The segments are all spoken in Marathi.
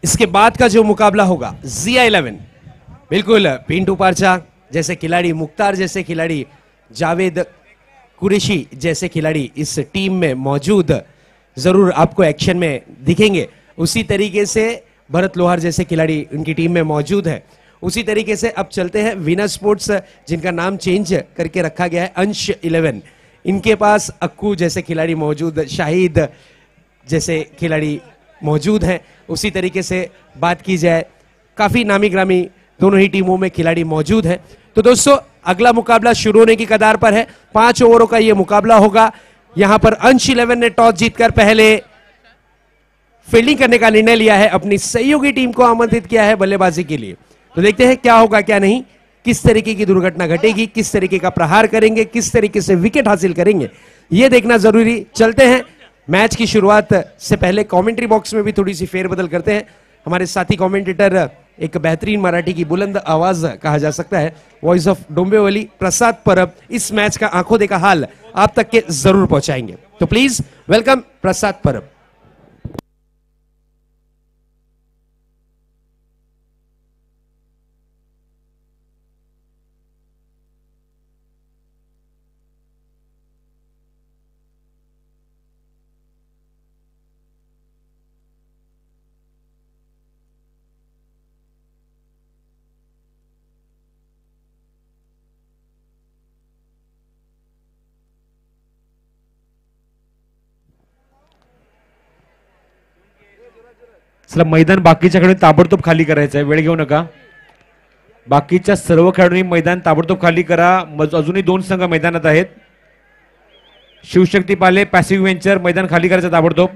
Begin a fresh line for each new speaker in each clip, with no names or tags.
इसके बाद का जो मुकाबला होगा ZI11, बिल्कुल पिंटू पारचा जैसे खिलाड़ी, मुख्तार जैसे खिलाड़ी, जावेद कुरैशी जैसे खिलाड़ी इस टीम में मौजूद जरूर आपको एक्शन में दिखेंगे। उसी तरीके से भरत लोहार जैसे खिलाड़ी उनकी टीम में मौजूद है। उसी तरीके से अब चलते हैं वीना स्पोर्ट्स, जिनका नाम चेंज करके रखा गया है अंश 11। इनके पास अक्कू जैसे खिलाड़ी मौजूद, शाहिद जैसे खिलाड़ी मौजूद हैं। उसी तरीके से बात की जाए, काफी नामी ग्रामी दोनों ही टीमों में खिलाड़ी मौजूद हैं। तो दोस्तों अगला मुकाबला शुरू होने की कगार पर है। 5 ओवरों का यह मुकाबला होगा। यहां पर अंश 11 ने टॉस जीतकर पहले फील्डिंग करने का निर्णय लिया है, अपनी सहयोगी टीम को आमंत्रित किया है बल्लेबाजी के लिए। तो देखते हैं क्या होगा क्या नहीं, किस तरीके की दुर्घटना घटेगी, किस तरीके का प्रहार करेंगे, किस तरीके से विकेट हासिल करेंगे, यह देखना जरूरी। चलते हैं मैच की शुरुआत से पहले कमेंट्री बॉक्स में भी थोड़ी सी फेरबदल करते हैं। हमारे साथी कमेंटेटर, एक बेहतरीन मराठी की बुलंद आवाज कहा जा सकता है, voice of Dombivli, Prasad Parab, is match का आंखों देखा हाल आप तक के जरूर पहुंचाएंगे। तो प्लीज वेलकम प्रसाद परब।
चला मैदान बाकीच्या खेळाडूंनी ताबडतोब खाली करायचं आहे, वेळ घेऊ नका। बाकीच्या सर्व खेळाडूंनी मैदान ताबडतोब खाली करा। अजूनही 2 संघ मैदानात आहेत। शिवशक्ती पाले, पॅसिफिक व्हेंचर, मैदान खाली करायचं ताबडतोब।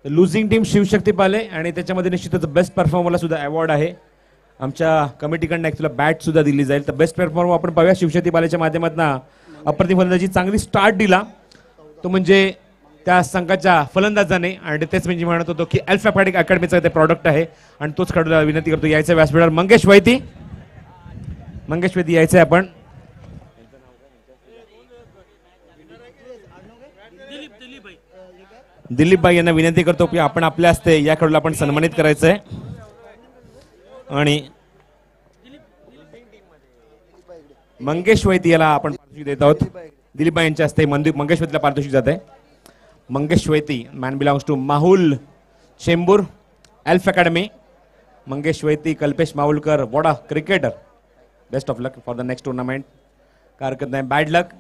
लुझिंग टीम शिवशक्ती पाले आणि त्याच्यामध्ये निश्चितच बेस्ट परफॉर्मरला सुद्धा अवॉर्ड आहे। आमच्या कमिटीकडून ऍक्च्युअली बॅट सुद्धा दिली जाईल। तर बेस्ट परफॉर्मर आपण पाहूया शशिवशक्ती पालेच्या माध्यमातून। अप्रतिम फलंदाजी, चांगली स्टार्ट दिला तो म्हणजे त्या संघाच्या फलंदाजाने, आणि तेच म्हणजे म्हणत होतो की अल्फाबेटिक अकॅडमीचं ते प्रॉडक्ट आहे आणि तोच खेळाडूला विनंती करतो यायचं व्यासपीठावर मंगेश वैती। मंगेश वैती यायचंय आपण। दिलीप भाई यांना विनंती करतो की आपण आपल्या हस्ते या खेळाडूला आपण सन्मानित करायचंय आणि मंगेश वैती याला आपण पारितोषिक देत आहोत। दिलीप भाई यांच्या हस्ते मंगेश वैतीला पारितोषिक जात आहे। Mangesh Vaiti man belongs to Mahul Chembur elf academy. Mangesh Vaiti, Kalpesh Mahulkar, Wada cricketer, best of luck for the next tournament. काय हरकत नाही, बॅड लक।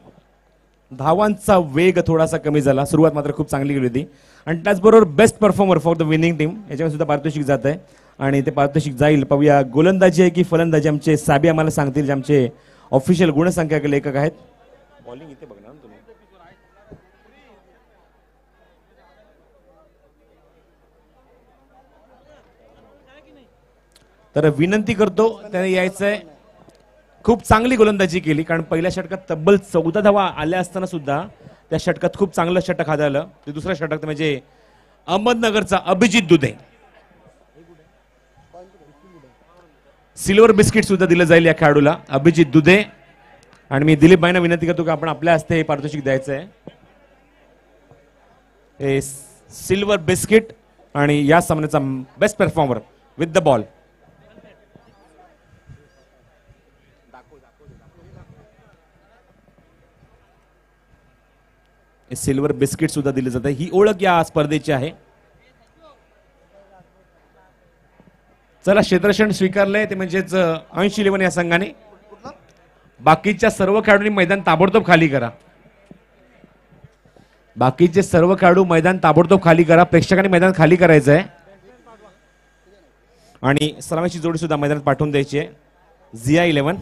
धावांचा वेग थोडासा कमी झाला, सुरुवात मात्र खूप चांगली गेली होती। आणि त्याचबरोबर best performer for the winning team याच्यावर सुद्धा पारितोषिक जात आहे आणि ते पारितोषिक जाईल। पाहूया गोलंदाजी आहे की फलंदाजी, आमचे साबी आम्हाला सांगतील, जे आमचे ऑफिशियल गुणसंख्या लेखक आहेत। बॉलिंग इथे बघणार तुम्ही। तर विनंती करतो त्याने यायचंय। खूप चांगली गोलंदाजी केली, कारण पहिल्या षटकात तब्बल 14 धावा आल्या असताना सुद्धा त्या षटकात खूप चांगलं षटक हाताळलं। ते दुसऱ्या षटक म्हणजे अहमदनगरचा अभिजित दुधे, सिल्वर बिस्किट सुद्धा दिलं जाईल या खेळाडूला, अभिजित दुधे। आणि मी दिलीप भाईंना विनंती करतो की आपण आपल्या हस्ते पारितोषिक द्यायचं आहे, हे सिल्वर बिस्किट आणि या सामन्याचा best performer with the ball. Silver biscuit सुद्धा दिले जाते, ही ओळख या स्पर्धेची आहे। चला क्षेत्ररक्षण स्वीकारलंय ते म्हणजेच अंश 11 या संघाने। बाकीच्या सर्व खेळाडूंनी मैदान ताबडतोब खाली करा। बाकीचे सर्व खेळाडू मैदान ताबडतोब खाली करा, प्रेक्षकांनी मैदान खाली करायचं आहे आणि सलामीची जोडी सुद्धा मैदानात पाठवून द्यायची आहे। ZI11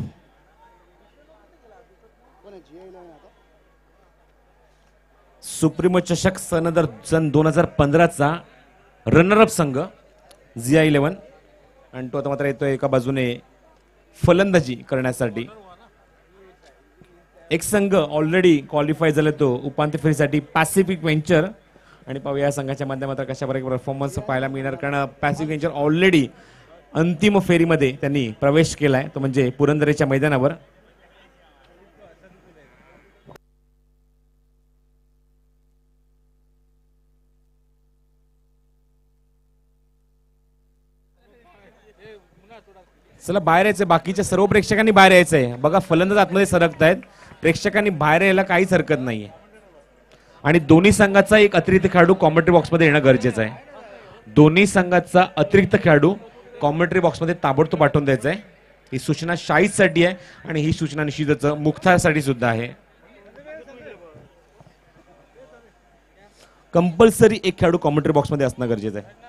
सुप्रीमो चषक सन 2015चा रनरअप संघ ZI11 आणि तो आता मात्र येतोय एका बाजूने फलंदाजी करण्यासाठी। एक संघ ऑलरेडी क्वालिफाय झाला तो उपांत्य फेरीसाठी पॅसिफिक व्हेंचर, आणि पाहूया या संघाच्या माध्यमातून कशा प्रकारे परफॉर्मन्स पाहायला मिळणार, कारण पॅसिफिक व्हेंचर ऑलरेडी अंतिम फेरीमध्ये त्यांनी प्रवेश केलाय, तो म्हणजे पुरंदरेच्या मैदानावर। चला बाहेर यायचंय, बाकीच्या सर्व प्रेक्षकांनी बाहेर यायचंय. बघा फलंदाज आतमध्ये सरकतायत, प्रेक्षकांनी बाहेर यायला काहीच हरकत नाहीये. आणि दोन्ही संघाचा एक अतिरिक्त खेळाडू कॉमेंट्री बॉक्समध्ये येणं गरजेचं आहे. दोन्ही संघाचा अतिरिक्त खेळाडू कॉमेंट्री बॉक्समध्ये ताबडतोब पाठवून द्यायचा आहे. ही सूचना शाहीदसाठी आहे आणि ही सूचना निश्चितच मुख्तारसाठी सुद्धा आहे. कंपल्सरी एक खेळाडू कॉमेंट्री बॉक्समध्ये असणं गरजेचं आहे.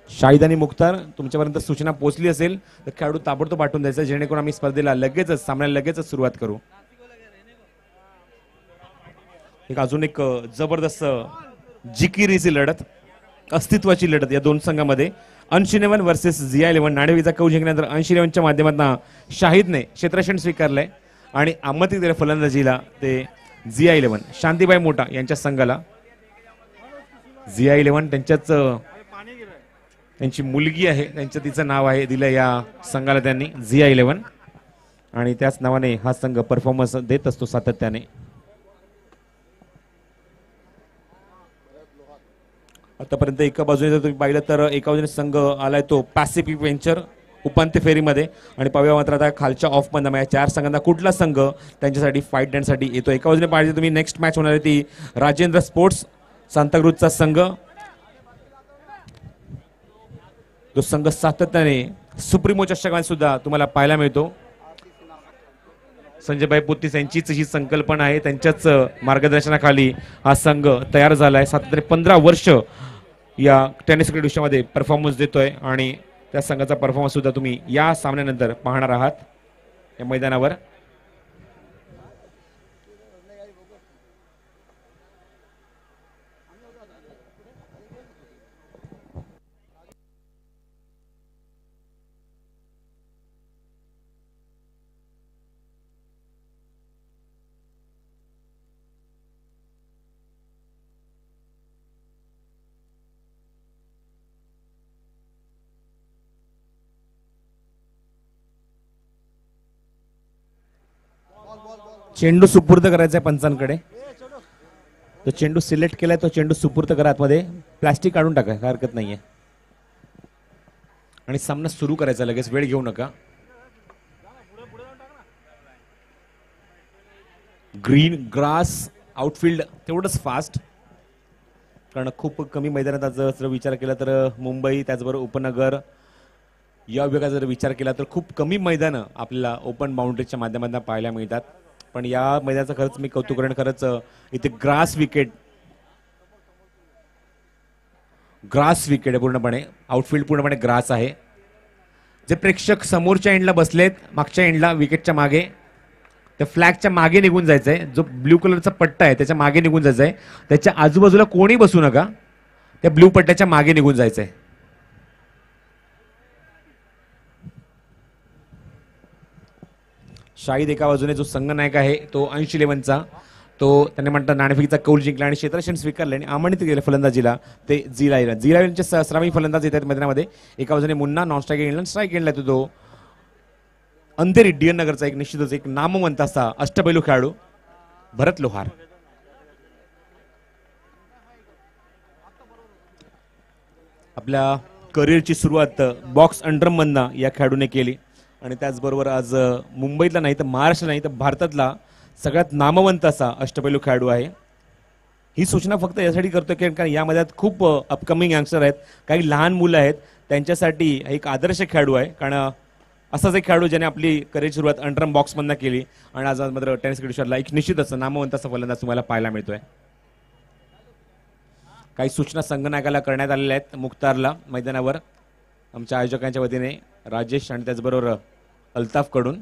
शाहिद आणि मुख्तार, तुमच्यापर्यंत सूचना पोहोचली असेल तर खेळाडू ताबडतोब पाठवून द्यायचा, जेणेकरून आम्ही स्पर्धेला लगेचच सामन्याला लगेचच सुरुवात करू. अजून एक जबरदस्त जिकिरीची लढत, अस्तित्वाची लढत या दोन संघामध्ये. अंश 11 वर्सेस झिया 11. नाणेफेकीचा कौल जिंकल्यानंतर अंश 11च्या माध्यमातून शाहिदने क्षेत्ररक्षण स्वीकारलंय आणि आमंत्रित केलं फलंदाजीला ते झिया 11 शांतीबाई मोठा यांच्या संघाला. झिया 11 त्यांची मुलगी आहे, तिचं नाव आहे दिलं या संघाला त्यांनी झिया 11 आणि त्याच नावाने हा संघ परफॉर्मन्स देत असतो सातत्याने. आतापर्यंत एका बाजूने जर तुम्ही पाहिलं तर एका बाजूने संघ आलाय तो पॅसिफिक व्हेंचर उपांत्य फेरीमध्ये आणि पाहूया मात्र आता खालच्या ऑफ मध्ये या 4 संघांना कुठला संघ त्यांच्यासाठी फाईट देण्यासाठी येतो. एका बाजूने पाहिजे तुम्ही नेक्स्ट मॅच होणार आहे ती राजेंद्र स्पोर्ट्स सांताक्रूजचा संघ. तो संघ सातत्याने सुप्रीमो चषकामध्ये सुद्धा तुम्हाला पाहायला मिळतो. संजयभाई पुत्तीस यांचीच ही संकल्पना आहे, त्यांच्याच मार्गदर्शनाखाली हा संघ तयार झालाय. सातत्याने 15 वर्ष या टेनिस क्रिकेट विश्वामध्ये परफॉर्मन्स देतोय आणि त्या संघाचा परफॉर्मन्स सुद्धा तुम्ही या सामन्यानंतर पाहणार आहात या मैदानावर. चेंडू सुपूर्द करायचा आहे पंचांकडे. तो चेंडू सिलेक्ट केलाय, तो चेंडू सुपूर्द करा आतमध्ये. प्लास्टिक काढून टाका, काय हरकत नाहीये. आणि सामना सुरू करायचा लगेच, वेळ घेऊ नका. ग्रीन ग्रास आउटफील्ड तेवढंच फास्ट, कारण खूप कमी मैदानात जर विचार केला तर मुंबई त्याचबरोबर उपनगर या विभागाचा जर विचार केला तर खूप कमी मैदानं आपल्याला ओपन बाउंड्रीच्या माध्यमातून पाहायला मिळतात. पण या मैदानाचं खरंच मी कौतुक करेन. खरंच इथे ग्रास विकेट आहे पूर्णपणे, आउटफील्ड पूर्णपणे ग्रास आहे. जे प्रेक्षक समोरच्या एंडला बसलेत, मागच्या एंडला विकेटच्या मागे, त्या फ्लॅगच्या मागे निघून जायचंय. जो ब्ल्यू कलरचा पट्टा आहे त्याच्या मागे निघून जायचंय. त्याच्या आजूबाजूला कोणी बसू नका, त्या ब्ल्यू पट्ट्याच्या मागे निघून जायचंय. शाहिद एका बाजूने जो संघनायक आहे तो अंश 11चा, तो त्याने म्हणतात नाणेफेकीचा कौल जिंकला आणि क्षेत्ररक्षण स्वीकारले आणि आमंत्रित केलं फलंदाजीला ते झिया 11चे सरावी फलंदाज येतात मैदानामध्ये. एका बाजूने Munna non strike England strike England येतो तो अंधेरी डीएन नगरचा एक निश्चितच एक नामवंत असा अष्टपैलू खेळाडू भरत लोहार. आपल्या करिअरची सुरुवात बॉक्स अंडरम मधनं या खेळाडूने केली आणि त्याचबरोबर आज मुंबईतला नाही तर महाराष्ट्र नाही तर भारतातला सगळ्यात नामवंत असा अष्टपैलू खेळाडू आहे. ही सूचना फक्त यासाठी करतो की कारण यामध्ये खूप अपकमिंग यंगस्टर आहेत, काही लहान मुलं आहेत, त्यांच्यासाठी एक आदर्श खेळाडू आहे. कारण असाच एक खेळाडू ज्याने आपली करिअर सुरुवात अंडरम बॉक्समधनं केली आणि आज मात्र टेनिस क्रिकेटला एक निश्चित असं नामवंत असा फलंदाज तुम्हाला पाहायला मिळतोय. काही सूचना संघनायकाला करण्यात आलेल्या आहेत मुख्तारला मैदानावर आमच्या आयोजकांच्या वतीने, राजेश आणि त्याचबरोबर अल्ताफ कडून.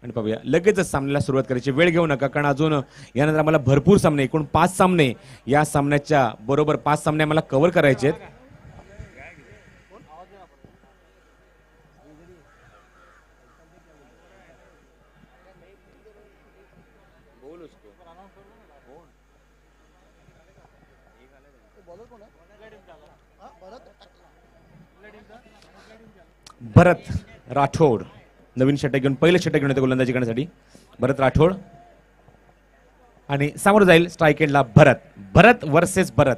आणि पाहूया लगेचच सामन्याला सुरुवात करायची, वेळ घेऊ नका कारण अजून यानंतर आम्हाला भरपूर सामने, एकूण 5 सामने या सामन्याच्या बरोबर 5 सामने आम्हाला कव्हर करायचे आहेत. भरत राठोड नवीन षटक घेऊन, पहिलं षटक घेऊन येते गोलंदाजी करण्यासाठी भरत राठोड आणि समोर जाईल स्ट्राईक एंडला भरत. भरत वर्सेस भरत.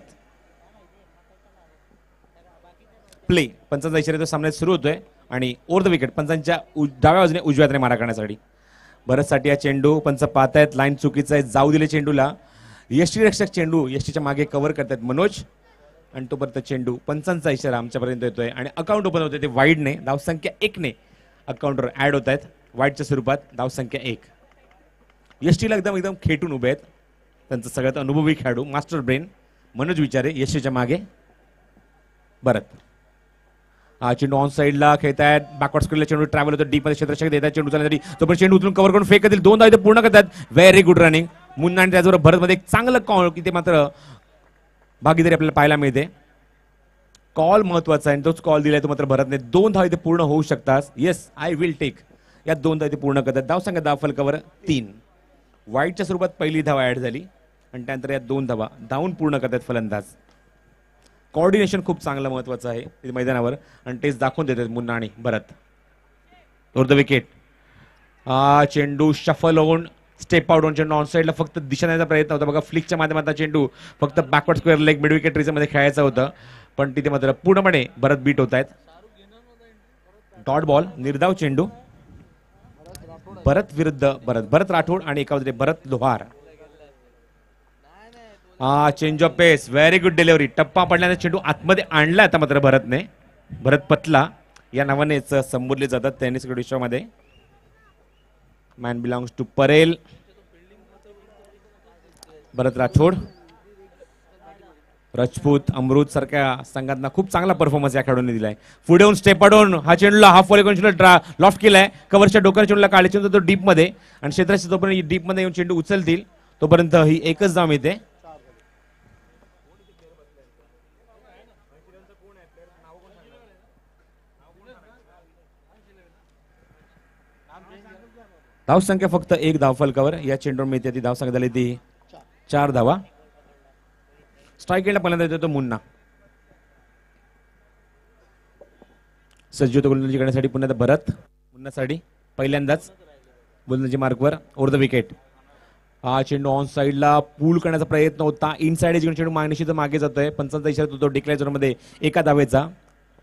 प्ले. पंचांचा इशारा तो सामन्यात सुरू होतोय आणि ओव्हर द विकेट पंचांच्या डाव्या बाजूने उजव्या हाताने मारा करण्यासाठी. भरतसाठी हा चेंडू पंच पाहतायत, लाईन चुकीचा आहे, जाऊ दिले चेंडूला. यष्टीरक्षक चेंडू यष्टीच्या मागे कव्हर करतायत मनोज आणि तोपर्यंत चेंडू पंचांचा इशारा आमच्यापर्यंत येतोय आणि अकाउंट ओपन होतोय ते वाईडने. धावसंख्या 1ने अकाउंटवर ऍड होत आहेत वाईडच्या स्वरूपात. धावसंख्या 1. यष्टीला एकदम खेटून उभे आहेत त्यांचा सगळ्यात अनुभवी खेळाडू मास्टर ब्रेन मनोज विचारे यष्टीच्या मागे. भरत हा चेंडू ऑन साईडला खेळतायत, बॅकवर्ड स्क्रीनला चेंडू ट्रॅव्हल होतो, डीप मध्ये क्षेत्ररक्षक देतात चेंडू चालण्यासाठी. तो पण चेंडू उचलून कव्हर करून फेक करतील, 2 धावा इथे पूर्ण करतात. व्हेरी गुड रनिंग मुन्ना आणि त्याचबरोबर भरत मध्ये एक चांगलं कॉल की ते मात्र भागीदारी आपल्याला पाहायला मिळते. कॉल महत्वाचा आहे, तोच कॉल दिलाय तो मात्र भरतने. 2 धावा इथे पूर्ण होऊ शकतात. Yes I will take. या 2 धावा इथे पूर्ण करतात. धाव सांगा धाव फलकावर 3. वाईटच्या स्वरूपात पहिली धावा ऍड झाली आणि त्यानंतर या 2 धावा धावून पूर्ण करतात फलंदाज. कोऑर्डिनेशन खूप चांगलं महत्वाचं आहे मैदानावर आणि तेच दाखवून देतात मुन्ना आणि भरत. ओव्हर द विकेट चेंडू शफल होऊन स्टेप आउट होऊन चेंडू ऑन साईडला फक्त दिशा देण्याचा प्रयत्न होता बघा. फ्लिकच्या माध्यमातून चेंडू फक्त backward square leg mid wicket मध्ये खेळायचं होतं पण तिथे मात्र पूर्णपणे भरत बीट होत आहेत. डॉट बॉल निर्धाव चेंडू भरत विरुद्ध भरत राठोड आणि एका बाजूने Bharat Lohar. Change of pace, very good delivery. टप्पा पडल्याने चेंडू आतमध्ये आणला आता मात्र भरतने. भरत पतला या नावानेच संबोधले जातात टेनिस विश्वामध्ये. Man belongs to Parel. Bharat Rathod, Rajput, Amrut सारख्या संघांना खूप चांगला परफॉर्मन्स या खेळाडूंनी दिलाय. पुढे येऊन स्टेप आउट हा चेंडूला हाफ वॉली करून लॉफ्ट केलाय. कव्हरच्या डोक्याच्या चेंडूला काढले चेंडू तो डीप मध्ये आणि क्षेत्राच्या तोपर्यंत डीप मध्ये येऊन चेंडू उचलतील तोपर्यंत ही एकच धाव मिळते. धावसंख्या फक्त 1 धाव फलकावर या चेंडूवर मिळते. ती धावसंख्या झाली ती 4 धावा. स्ट्राईक एंडला पहिल्यांदा येतो मुन्ना. सज्ज गोलंदाजी करण्यासाठी पुन्हा भरत. मुन्नासाठी पहिल्यांदाच गोलंदाजी मार्कवर. ओव्हर द विकेट हा चेंडू ऑन साईडला पूल करण्याचा प्रयत्न होता. इन साईड चेंडू मागणीशी मागे जातोय. पंचांचा इशारा होतो डिक्लेअर झोनमध्ये 1 धावेचा.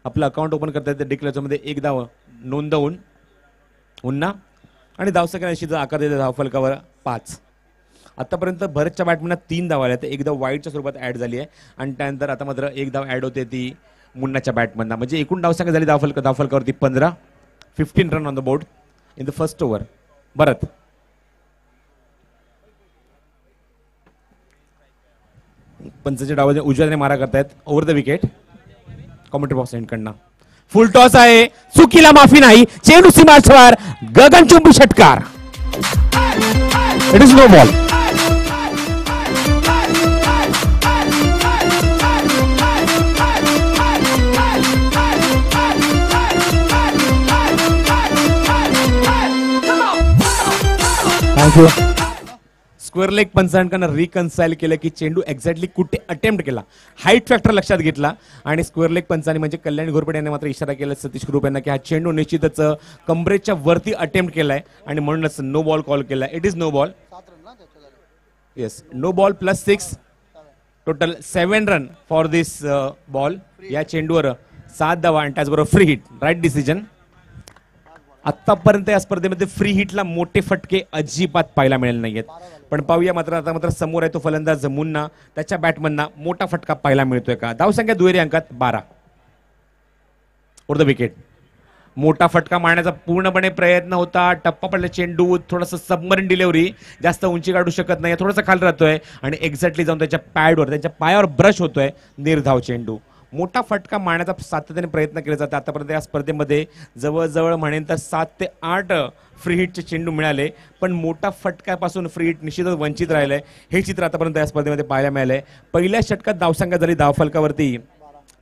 आपलं अकाउंट ओपन करता येते डिक्लेअर झोनमध्ये 1 धाव नोंदवून मुन्ना आणि धावसंख्या निश्चित आकार देते धाव फलकावर 5. आतापर्यंत भरतच्या बॅटमॅनला 3 धावा आल्या. एकदा वाईडच्या स्वरूपात ऍड झाली आहे आणि त्यानंतर आता मात्र 1 धाव ऍड होते ती मुन्नाच्या बॅटमॅनला. म्हणजे एकूण धावसंख्या झाली धाव फलकावरती 15. 15 run on the board in the first over. Bharat पंचाच्या डावाने उजव्याने मारा करतायत. Over the wicket commentary box एंडकडनं फुल टॉस आहे. चुकीला माफी नाही. चेंडू सीमारेषेवर गगनचुंबी षटकार. It is no ball. Thank you. Square leg पंचांकडनं रिकन्साईल केलं की चेंडू एक्झॅक्टली कुठे अटेम्प्ट केला हाईट फॅक्टर लक्षात घेतला आणि स्क्वेअर लेग पंचांनी म्हणजे कल्याण घोरपडे यांनी मात्र इशारा केला सतीश ग्रुप यांना की हा चेंडू निश्चितच कमरेच्या वरती अटेम्प्ट केलाय आणि म्हणूनच नो बॉल कॉल केलाय. It is no ball. Yes no ball +6 total 7 run for this ball. या चेंडूवर 7 धावा आणि त्याचबरोबर फ्री हिट. Right decision. आतापर्यंत या स्पर्धेमध्ये फ्री हिटला मोठे फटके अजिबात पाहायला मिळाले नाहीयेत पण पाहूया मात्र आता मात्र समोर आहे तो फलंदाज मुन्ना. त्याच्या बॅटमनना मोठा फटका पाहायला मिळतोय का. धावसंख्या दुहेरी अंकात 12. ओव्हर द विकेट मोठा फटका मारण्याचा पूर्णपणे प्रयत्न होता. टप्पा पडला चेंडू. थोडासा सबमरीन डिलिव्हरी. जास्त उंची काढू शकत नाही. थोडासा खाली राहतोय आणि एक्झॅक्टली जाऊन त्याच्या पॅडवर त्यांच्या पायावर ब्रश होतोय. निर्धाव चेंडू. मोठा फटका मारण्याचा सातत्याने प्रयत्न केला जातो. आतापर्यंत या स्पर्धेमध्ये जवळजवळ म्हणेन तर 7 ते 8 फ्री हिटचे चेंडू मिळाले पण मोठा फटक्यापासून फ्री हिट निश्चितच वंचित राहिलंय. हे चित्र आतापर्यंत या स्पर्धेमध्ये पाहायला मिळालंय. पहिल्या षटकात धावसंख्या झाली धाव फलकावरती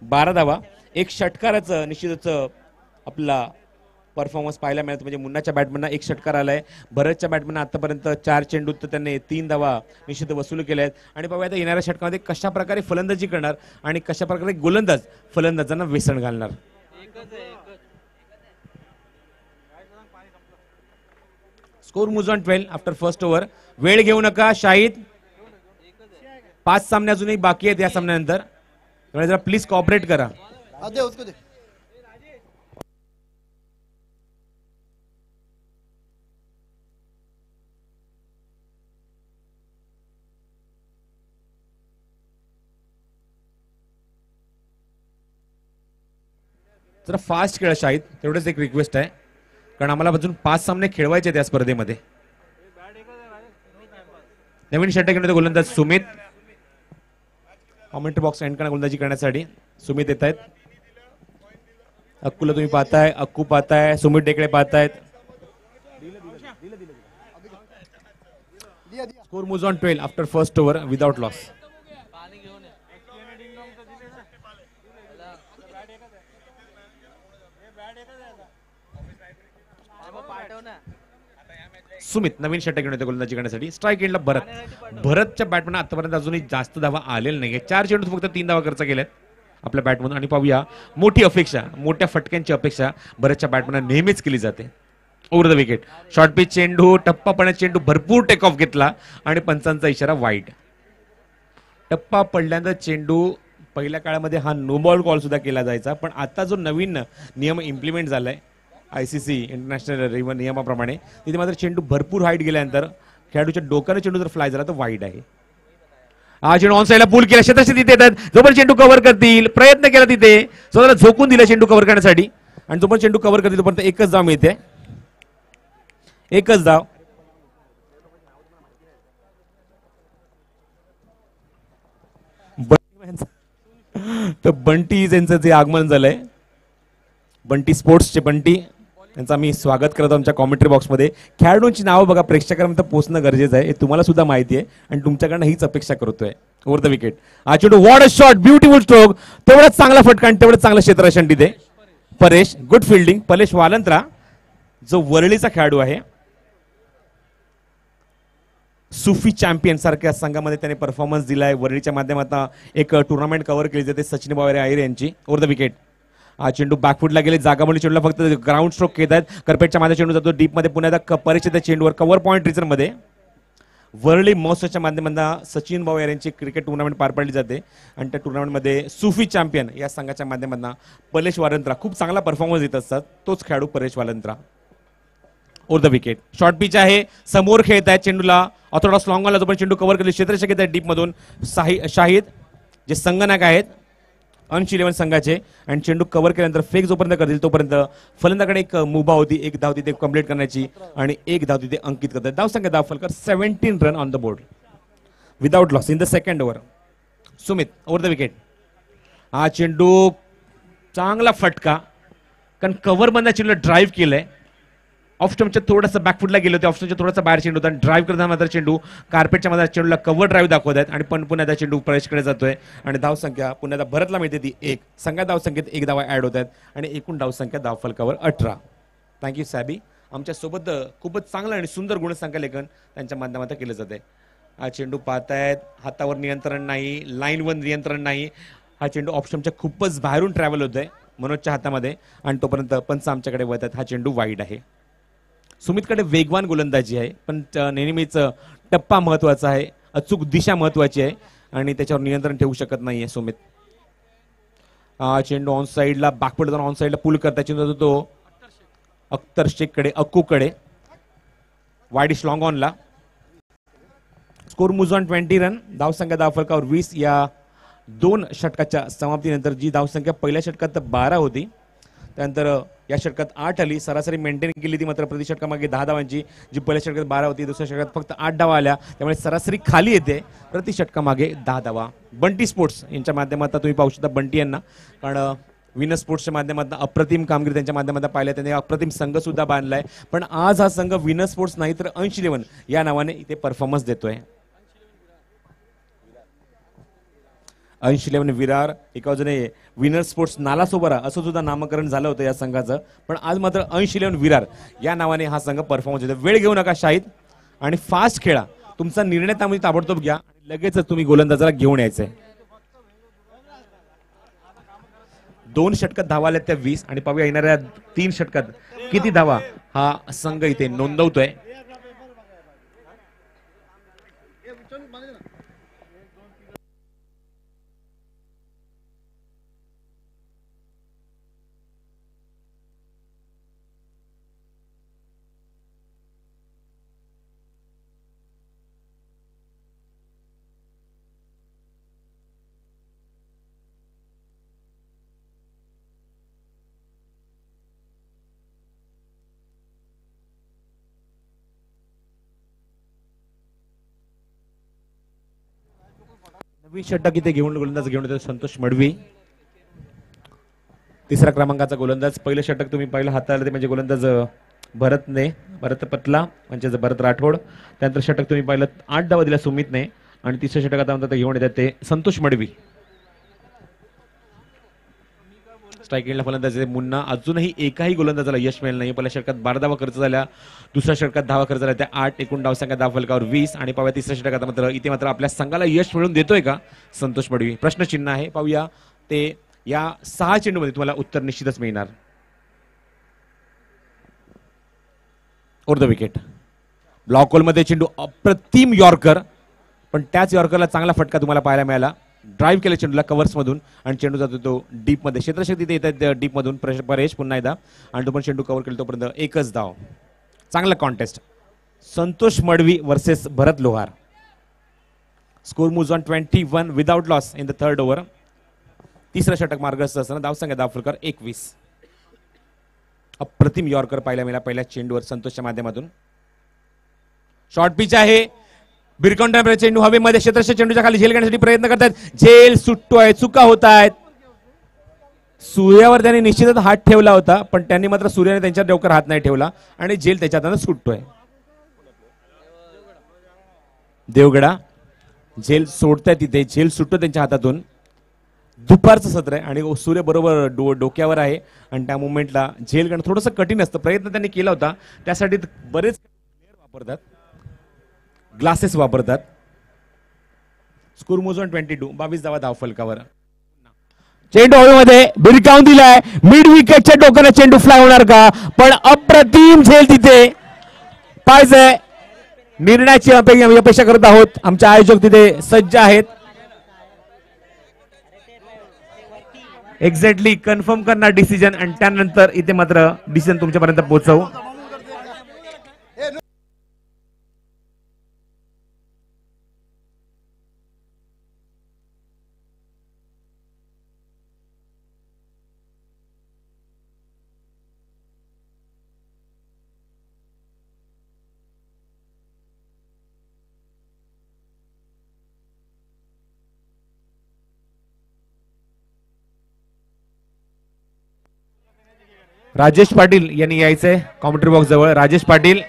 12 धावा. एक षटकाराचं निश्चितच आपला परफॉर्मन्स पाहायला मिळतो. म्हणजे मुन्नाच्या बॅटमॅनना 1 षटकार आलाय. भरतच्या बॅटमॅन आतापर्यंत 4 चेंडूत तर त्यांनी 3 धावा निश्चित वसूल केल्या आहेत. आणि बघूया आता येणाऱ्या षटकामध्ये कशा प्रकारे फलंदाजी करणार आणि कशा प्रकारे गोलंदाज फलंदाजांना वेसण घालणार. Score moves on 12 after first over. वेळ घेऊ नका शाहिद. 5 सामने अजूनही बाकी आहेत या सामन्यानंतर. जरा प्लीज कॉपरेट करा. जरा फास्ट खेळा शाहिद, तेवढंच एक रिक्वेस्ट आहे, कारण आम्हाला अजून 5 सामने खेळवायचे आहेत या स्पर्धेमध्ये. नवीन षटक घेऊन गोलंदाज सुमित. कॉमेंट्री बॉक्स एंड करा गोलंदाजी करण्यासाठी. सुमित येत आहेत. अक्कूला तुम्ही पाहताय, अक्कू पाहताय, सुमित टेकडे पाहतायत. Score moves on 12 after first over without loss. Sumit नवीन षटक घेऊन येतो गोलंदाजी करण्यासाठी. स्ट्राईक एंडला भरतच्या बॅटमॅन आतापर्यंत अजूनही जास्त धावा आलेल्या नाहीये. 4 चेंडूत फक्त 3 धावा खर्च केल्यात आपल्या बॅटमधून. आणि पाहूया, मोठी अपेक्षा, मोठ्या फटक्यांची अपेक्षा भरतच्या बॅटमॅन नेहमीच केली जाते. Over the wicket, short pitch चेंडू, टप्पा चेंडू भरपूर टेक ऑफ घेतला आणि पंचांचा इशारा वाईड. टप्पा पडल्यानंतर चेंडू पहिल्या काळामध्ये हा नो बॉल कॉल सुद्धा केला जायचा, पण आता जो नवीन नियम इम्प्लिमेंट झालाय ICC इंटरनॅशनल नियमाप्रमाणे, तिथे मात्र चेंडू भरपूर हाईट गेल्यानंतर खेळाडूच्या डोक्याने चेंडू जर फ्लाय झाला तर वाईड आहे. हा चेंडू ऑन साईडला पूल केला, क्षेत्ररक्षक तिथे येतात, जोपर्यंत चेंडू कव्हर करतील, प्रयत्न केला तिथे, स्वतःला झोकून दिला चेंडू कव्हर करण्यासाठी, आणि जोपर्यंत चेंडू कव्हर करतील तोपर्यंत एकच धाव मिळते. एकच धाव. तर बंटी यांचं जे आगमन झालंय, बंटी स्पोर्ट्सचे बंटी, त्यांचं आम्ही स्वागत करतो आमच्या कॉमेंट्री बॉक्समध्ये. खेळाडूंची नावं बघा प्रेक्षकांपर्यंत पोहोचणं गरजेचं आहे, हे तुम्हाला सुद्धा माहिती आहे आणि तुमच्याकडनं हीच अपेक्षा करतोय. ओव्हर द विकेट, हा चेंडू what a shot, beautiful stroke, तेवढाच चांगला फटका आणि तेवढंच चांगलं क्षेत्ररक्षण तिथे. Paresh, good fielding. परेश वालंत्रा जो वरळीचा खेळाडू आहे, सुफी चॅम्पियन सारख्या संघामध्ये त्याने परफॉर्मन्स दिलाय. वरळीच्या माध्यमातून एक टुर्नामेंट कव्हर केली जाते सचिन बावरे आयर यांची. ओव्हर द विकेट, हा चेंडू बॅकफुटला गेले, जागाबोली चेंडूला फक्त ग्राउंड स्ट्रोक घेत आहेत. करपेटच्या मागे चेंडू जातो डीप मध्ये, पुण्यात परेश चेंडूवर कव्हर पॉईंट रिजन मध्ये. वरळी महोत्सवाच्या माध्यमातून सचिन बावरे यांची क्रिकेट टुर्नामेंट पार पाडली जाते आणि त्या टुर्नामेंटमध्ये सुफी चॅम्पियन या संघाच्या माध्यमातून परेश वालंत्रा खूप चांगला परफॉर्मन्स देत असतात. तोच खेळाडू Paresh Valantra. Over the wicket, short pitch आहे, समोर खेळत आहेत चेंडूला, ऑर्थोडॉक्स लॉंग ऑनला जोपर्यंत चेंडू कव्हर केले, क्षेत्ररक्षक येत आहेत डीप मधून. शाहिद जे संगनायक आहेत अंश 11 संघाचे, आणि चेंडू कव्हर केल्यानंतर फेक जोपर्यंत करतील तोपर्यंत फलंदाजाकडे एक मुभा होती, एक धाव तिथे कंप्लीट करण्याची आणि एक धाव तिथे अंकित करतात. धाव संख्या धाव फलकर 17 run on the board without loss in the second over. Sumit over the wicket, हा चेंडू चांगला फटका, कारण कव्हर मधला चेंडूला ड्राईव्ह केलंय. ऑफ स्टंपच्या थोडासा बॅकफुटला गेले होते, ऑफ स्टंपच्या थोडासा बाहेर चेंडू होता आणि ड्राईव्ह करताना मात्र चेंडू कार्पेटच्या मध्ये चेंडूला कव्हर ड्राईव्ह दाखवत आहेत आणि पण पुन्हा चेंडू परेशकडे जातोय आणि धाव संख्या पुन्हा भरतला मिळते ती 1. संघा धाव संख्येत 1 धावा ऍड होत आहेत आणि एकूण धाव संख्या धाव फलकावर 18. थँक्यू सॅबी. आमच्या सोबत खूपच चांगलं आणि सुंदर गुणसंख्यालेखन त्यांच्या माध्यमातून केलं जाते. हा चेंडू पाहतायत, हातावर नियंत्रण नाही, लाईनवर नियंत्रण नाही, हा चेंडू ऑफ स्टंपच्या खूपच बाहेरून ट्रॅव्हल होतोय मनोजच्या हातामध्ये आणि तोपर्यंत पंच आमच्याकडे वळतात. हा चेंडू वाईड आहे. सुमितकडे वेगवान गोलंदाजी आहे, पण नेहमीच टप्पा महत्वाचा आहे, अचूक दिशा महत्वाची आहे आणि त्याच्यावर नियंत्रण ठेवू शकत नाहीये सुमित. चेंडू ऑन साईडला बॅकवर्ड जाऊन ऑन साईडला पुल करता चेंडू तो अख्तर शेखकडे, अक्कूकडे, वाईडिश लॉंग ऑनला. Score moves on 20 run. धावसंख्या धावफलकावर 20. या 2 षटकाच्या समाप्तीनंतर जी धावसंख्या पहिल्या षटकात 12 होती, त्यानंतर या षटकात 8 आली. सरासरी मेंटेन केली ती मात्र प्रति षटकामागे 10 धावांची, जी पहिल्या षटकात 12 होती, दुसऱ्या षटकात फक्त 8 धावा आल्या, त्यामुळे सरासरी खाली येते प्रति षटकामागे 10 धावा. बंटी स्पोर्ट्स यांच्या माध्यमातून तुम्ही पाहू शकता बंटी यांना, कारण विनर स्पोर्ट्सच्या माध्यमातून अप्रतिम कामगिरी त्यांच्या माध्यमातून पाहिलं, त्यांनी अप्रतिम संघ सुद्धा बांधलाय. पण आज हा संघ विनर स्पोर्ट्स नाही तर अंश 11 या नावाने इथे परफॉर्मन्स देतोय. अंश 11 विरार, एका बाजूने विनर स्पोर्ट्स नालासोपारा असं सुद्धा नामकरण झालं होतं या संघाचं, पण आज मात्र अंश 11 विरार या नावाने हा संघ परफॉर्मन्स देतो. वेळ घेऊ नका शाहिद आणि फास्ट खेळा. तुमचा निर्णय त्यामध्ये ताबडतोब घ्या आणि लगेचच तुम्ही गोलंदाजाला घेऊन यायचंय. 2 षटकात धावा आल्या त्या 20 आणि पाहूया येणाऱ्या 3 षटकात किती धावा हा संघ इथे नोंदवतोय. 20 षटक इथे घेऊन गोलंदाज घेऊन येतो संतोष मडवी. तिसऱ्या क्रमांकाचा गोलंदाज. पहिलं षटक तुम्ही पहिलं हाताळलं ते म्हणजे गोलंदाज भरत पटला म्हणजे भरत राठोड. त्यानंतर षटक तुम्ही पाहिलं 8 धावा दिल्या सुमितने आणि तिसरं षटक आता म्हणतात घेऊन येतात ते संतोष मडवी. स्ट्राईक एंडला फलंदाज मुन्ना. अजूनही एकाही गोलंदाजाला यश मिळालं नाही. पहिल्या षटकात 12 धावा खर्च झाल्या, दुसऱ्या षटकात धावा खर्च झाल्या त्या 8, एकूण धावसंख्या धाव फलकावर 20 आणि पाहूया तिसऱ्या षटकात मात्र इथे मात्र आपल्या संघाला यश मिळवून देतोय का संतोष मडवी, प्रश्नचिन्ह आहे. पाहूया ते या 6 चेंडूमध्ये तुम्हाला उत्तर निश्चितच मिळणार. Over the wicket. ब्लॉक होलमध्ये चेंडू अप्रतिम यॉर्कर, पण त्याच यॉर्करला चांगला फटका तुम्हाला पाहायला मिळाला. ड्राईव्ह केला चेंडूला कव्हर्स मधून आणि चेंडू जातो तो डीप मध्ये. क्षेत्रशक्ती तिथे येतात डीप मधून परेश पुन्हा एकदा आणि तो पण चेंडू कव्हर केला तोपर्यंत एकच धाव. चांगला contest. Santosh Madavi versus Bharat Lohar. Score moves on 21 without loss in the third over. तिसरं षटक मार्गस्थ असताना धावसंख्या धाव फलकावर 21. अप्रतिम यॉर्कर पाहायला मिळाला पहिल्या चेंडूवर संतोषच्या माध्यमातून. शॉर्ट पिच आहे. बिरकॉन्टा चेंडू हवेमध्ये क्षेत्ररक्षक चेंडूच्या खाली झेल घेण्यासाठी प्रयत्न करतात. झेल सुटतोय, चुका होत आहेत. सूर्यावर त्यांनी निश्चितच हात ठेवला होता, पण त्यांनी मात्र सूर्याने त्यांच्या डोक्यावर हात नाही ठेवला आणि झेल त्याच्या हाताने सुटतोय. देवगडा झेल सोडताय तिथे, झेल सुटतो त्यांच्या हातातून. दुपारचं सत्र आहे आणि सूर्य बरोबर डोक्यावर आहे आणि त्या मुवमेंटला झेल घेणं थोडंसं कठीण असतं. प्रयत्न त्यांनी केला होता, त्यासाठी बरेच वापरतात, ग्लासेस वापरतात. स्कोर मोज ऑन 22 22 धावा धाव फलकावर. चेंडू हवेमध्ये भिरकावून दिलाय. मिड विकेटच्या डोक्याला चेंडू फ्लाय होणार का, पण अप्रतिम झेल तिथे पाहिजे. निर्णयाची अपेक्षा करत आहोत. आमचे आयोजक तिथे सज्ज आहेत. एक्झॅक्टली कन्फर्म करणार डिसिजन आणि त्यानंतर इथे मात्र डिसिजन तुमच्यापर्यंत पोहोचवू. राजेश पाटील यांनी यायचंय कॉमेंट्री बॉक्स जवळ. राजेश पाटील.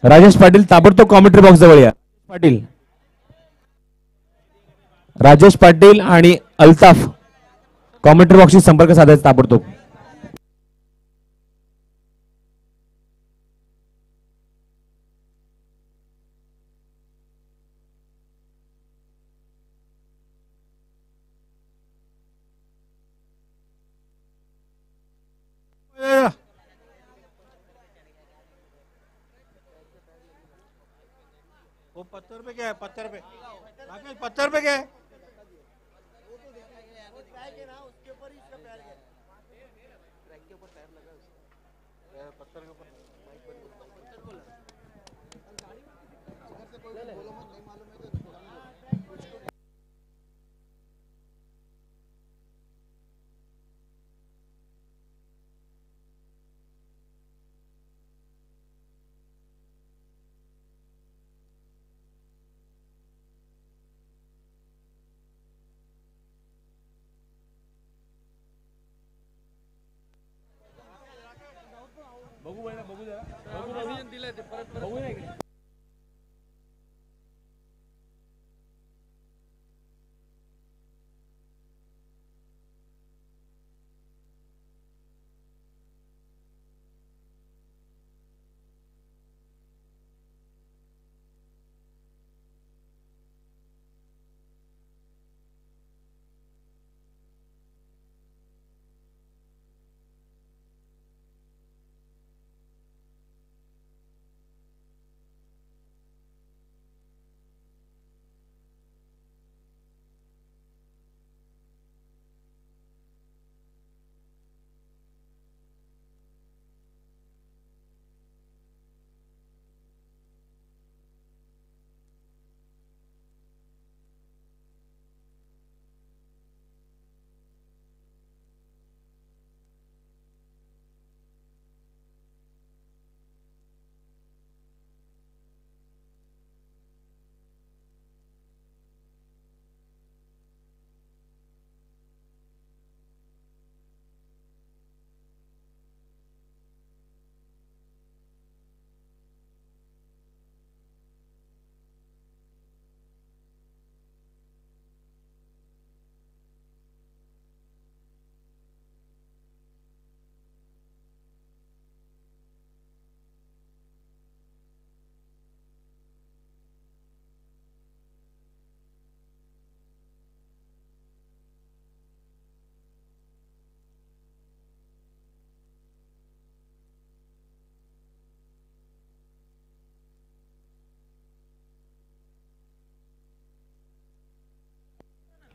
राजेश पाटील ताबडतोब कॉमेंट्री बॉक्स जवळ या. पाटील, राजेश पाटील आणि अल्ताफ कॉमेंट्री बॉक्सशी संपर्क साधायचा ताबडतोब.
पत्थर पे क्या है? पत्थर पे पत्थर पे क्या है? पत्थर के ऊपर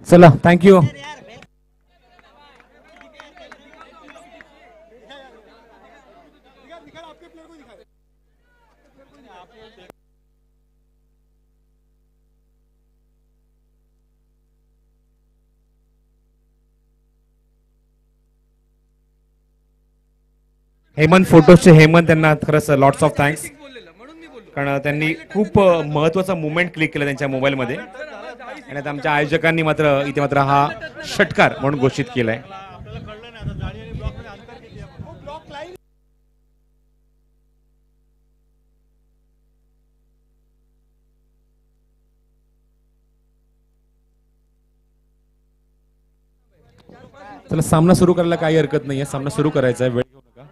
चला थँक्यू. हेमंत फोटोजचे हेमंत त्यांना खरंच लॉट्स ऑफ थँक्स, कारण त्यांनी खूप महत्वाचा मुवमेंट क्लिक केला त्यांच्या मोबाईलमध्ये आणि आता आमच्या आयोजकांनी मात्र इथे मात्र हा षटकार म्हणून घोषित केलाय. चला सामना सुरू करायला काही हरकत नाहीये, सामना सुरू करायचा आहे, वेळ घेऊ नका.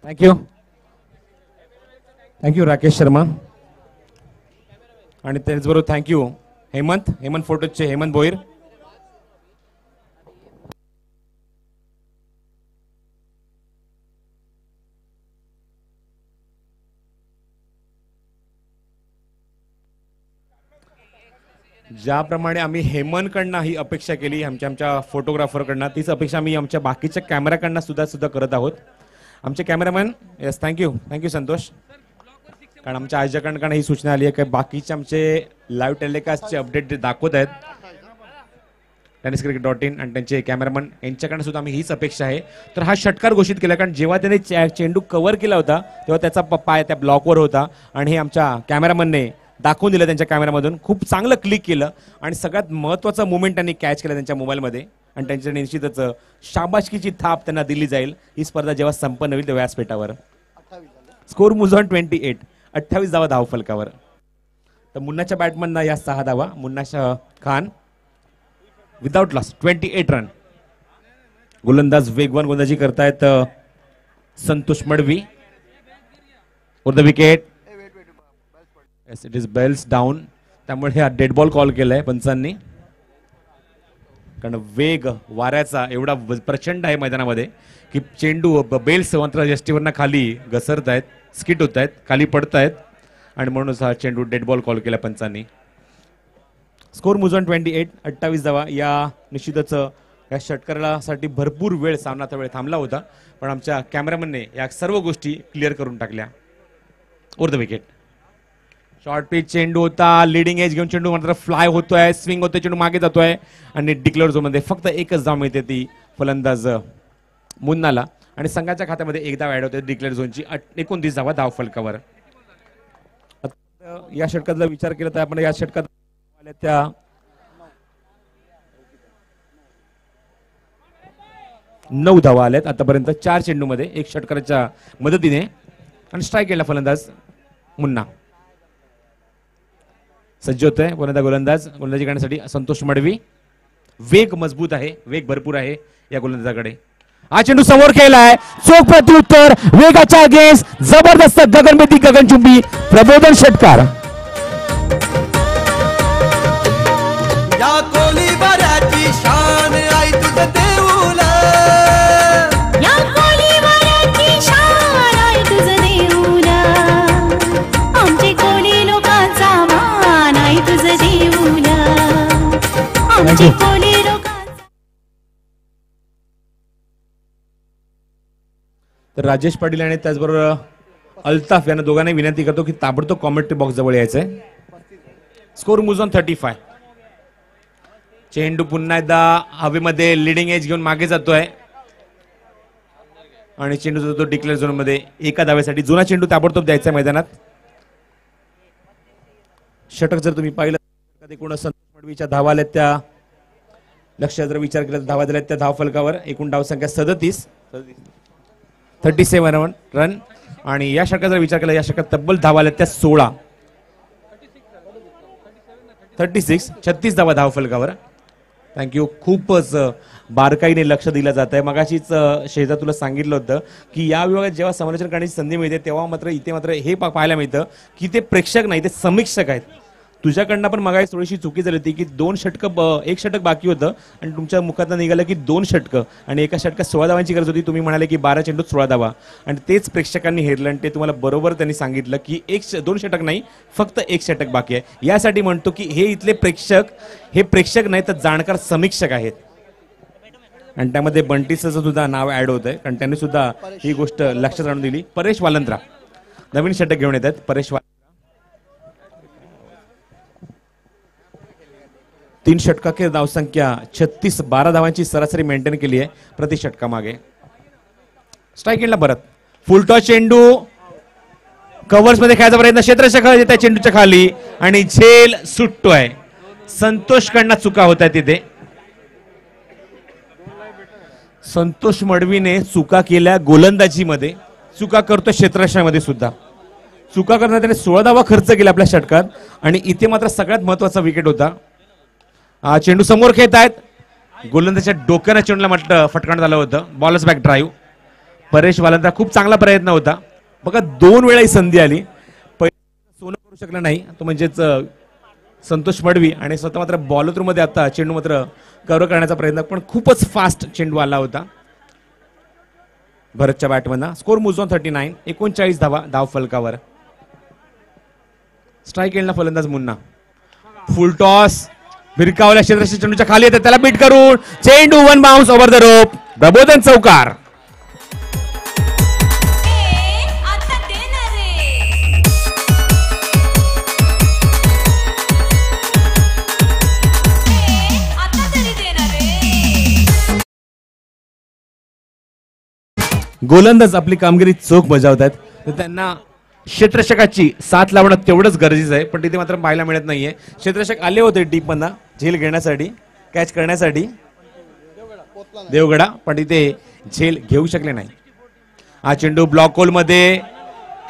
थँक्यू थँक्यू राकेश शर्मा आणि त्याचबरोबर थँक्यू हेमंत फोटोजचे हेमंत भोईर. ज्याप्रमाणे आम्ही हेमंतकडनं ही अपेक्षा केली आमच्या फोटोग्राफरकडनं, तीच अपेक्षा आम्ही आमच्या बाकीच्या कॅमेराकडनं सुद्धा करत आहोत. आमचे कॅमेरामॅन, येस थँक्यू संतोष, कारण आमच्या आयोजकांकडनं ही सूचना आली आहे की बाकीचे आमचे लाईव्ह टेलिकास्टचे अपडेट दाखवत आहेत tenniscricket.in आणि त्यांचे कॅमेरामॅन यांच्याकडनं सुद्धा आम्ही हीच अपेक्षा आहे. तर हा षटकार घोषित केला, कारण जेव्हा त्याने चेंडू कव्हर केला होता तेव्हा त्याचा पाय त्या ब्लॉकवर होता आणि हे आमच्या कॅमेरामॅनने दाखवून दिलं त्यांच्या कॅमेरामधून. खूप चांगलं क्लिक केलं आणि सगळ्यात महत्त्वाचा मुवमेंट त्यांनी कॅच केला त्यांच्या मोबाईलमध्ये आणि त्यांच्या निश्चितच शाबासकीची थाप त्यांना दिली जाईल ही स्पर्धा जेव्हा संपन्न होईल त्या व्यासपीठावर. स्कोर मुझॉन 28, 28 धावा धावफलकावर. तर मुन्नाच्या बॅटमनना या 6 धावा, Munna Khan without loss 28 run. गोलंदाज वेगवान गोलंदाजी करतायत Santosh Madvi. For the wicket, yes it is bells down, त्यामुळे हा डेड बॉल कॉल केलाय पंचांनी, कारण वेग वाऱ्याचा एवढा प्रचंड आहे मैदानामध्ये की चेंडू बेल्स मात्र यष्टीवरनं खाली घसरत आहेत, स्किट होत आहेत, खाली पडत आहेत आणि म्हणूनच हा चेंडू डेड बॉल कॉल केला पंचांनी. स्कोर मुझॉन 28, 28 धावा. या निश्चितच या षटकारासाठी भरपूर वेळ सामनाचा वेळ थांबला होता, पण आमच्या कॅमेरामॅनने या सर्व गोष्टी क्लिअर करून टाकल्या. Over the wicket, short pitch चेंडू होता, लिडिंग एज घेऊन चेंडू मात्र फ्लाय होतोय, स्विंग होतोय, चेंडू मागे जातोय आणि डिक्लेअर झोन मध्ये फक्त एकच धाव मिळते, ती फलंदाज मुन्नाला आणि संघाच्या खात्यामध्ये एक धाव ऍड होते डिक्लेअर झोनची. 29 धावा धाव फलकावर. या षटकातला विचार केला तर आपण या षटकात त्या 9 धावा आल्यात आतापर्यंत 4 चेंडूमध्ये, एक षटकाराच्या मदतीने आणि स्ट्राईक केला फलंदाज मुन्ना. सज्ज होतोय गोलंदाजी करण्यासाठी संतोष मडवी. वेग मजबूत आहे, वेग भरपूर आहे या गोलंदाजाकडे. हा चेंडू समोर खेळलाय, चोख प्रत्युत्तर वेगाच्या अगेन्स्ट, जबरदस्त गगनभेदी गगनचुंबी प्रबोधन षटकार.
या कोलीवाऱ्याची शान आई तुझं देऊला,
या कोलीवाऱ्याची शान आई तुझं देऊला, आमचे कोली लोकांचा मान आई तुझं देऊला, आमचे कोली लोकांचा.
तर राजेश पाटील आणि त्याचबरोबर अल्ताफ यांना दोघांनी विनंती करतो की ताबडतोब कॉमेंट्री बॉक्स जवळ यायचंय. स्कोर मुझॉन 35. चेंडू पुन्हा एकदा हवेमध्ये लिडिंग एज घेऊन मागे जातोय आणि चेंडू जातो डिक्लेअर झोन मध्ये एका धावेसाठी. जुना चेंडू ताबडतोब द्यायचा मैदानात. षटक जर तुम्ही पाहिलं एकूण संतोष मडवीच्या धावा आल्यात, त्या लक्षात जर विचार केला तर धावा दिल्यात त्या धाव फलकावर. एकूण धाव संख्या 37. 37 रन. आणि या षटकाचा विचार केला, या षटकात तब्बल धावा आल्या त्या 16. 36 धावा धावफलकावर. थँक्यू. खूपच बारकाईने लक्ष दिलं जात आहे. मगाशीच शेजा तुला सांगितलं होतं की या विभागात जेव्हा समालोचन करण्याची संधी मिळते तेव्हा मात्र इथे मात्र हे पाहायला मिळतं की ते प्रेक्षक नाही, ते समीक्षक आहेत. तुझ्याकडनं पण मगाशी थोडीशी चुकी झाली होती की 2 षटकं, 1 षटक बाकी होतं आणि तुमच्या मुखातनं निघालं की 2 षटकं आणि एका षटकात 16 धावांची गरज होती. तुम्ही म्हणाले की 12 चेंडूत 16 धावा आणि तेच प्रेक्षकांनी हेरलं आणि ते तुम्हाला बरोबर त्यांनी सांगितलं की 2 षटक नाही, फक्त 1 षटक बाकी आहे. यासाठी म्हणतो की हे इथले प्रेक्षक हे प्रेक्षक नाही तर जाणकार समीक्षक आहेत. आणि त्यामध्ये बंटीचं सुद्धा नाव ऍड होत आहे कारण त्यांनी सुद्धा ही गोष्ट लक्षात आणून दिली. परेश वालंत्रा नवीन षटक घेऊन येतात. परेश 3 षटकाखेर धावसंख्या 36, 12 धावांची सरासरी मेंटेन केली आहे प्रति षटका मागे. स्ट्राईक एंडला परत फुलटॉस चेंडू कव्हर्स मध्ये खेळायचा प्रयत्न, क्षेत्ररक्षक येत चेंडूच्या खाली आणि झेल सुटतोय. संतोष कडनं चुका होत आहे तिथे. संतोष मडवीने चुका केल्या गोलंदाजीमध्ये, चुका करतो क्षेत्ररक्षणामध्ये सुद्धा. चुका करताना त्याने 16 धावा खर्च केला आपल्या षटकात आणि इथे मात्र सगळ्यात महत्वाचा विकेट होता. चेंडू समोर खेळत आहेत. गोलंदाजच्या डोक्याने चेंडूला म्हटलं फटकाण झालं होतं. बॉलच बॅक ड्राईव्ह. परेश वालंत्रा खूप चांगला प्रयत्न होता. बघा 2 वेळा ही संधी आली. पहिला सोनं करू शकला नाही तो म्हणजेच संतोष मडवी आणि स्वतः मात्र बॉलर मध्ये आता चेंडू मात्र कव्हर करण्याचा प्रयत्न, पण खूपच फास्ट चेंडू आला होता भरतच्या बॅटमधनं. स्कोर मुजॉन 39, 39 धावा धाव फलकावर. स्ट्राईक एंडला फलंदाज मुन्ना. फुल टॉस भिरकावल्या क्षेत्ररक्षक चेंडूच्या खाली येतात, त्याला बीट करून चेंडू 1 बाउन्स ओव्हर द रोप. प्रबोधन चौकार. गोलंदाज आपली कामगिरी चोख बजावत आहेत, तर त्यांना क्षेत्ररक्षकाची साथ लावणं तेवढंच गरजेचं आहे, पण तिथे मात्र पाहायला मिळत नाहीये. क्षेत्ररक्षक आले होते डीप मधनं झेल घेण्यासाठी, कॅच करण्यासाठी देवगडा, पण तिथे झेल घेऊ शकले नाही. हा चेंडू ब्लॉक होल मध्ये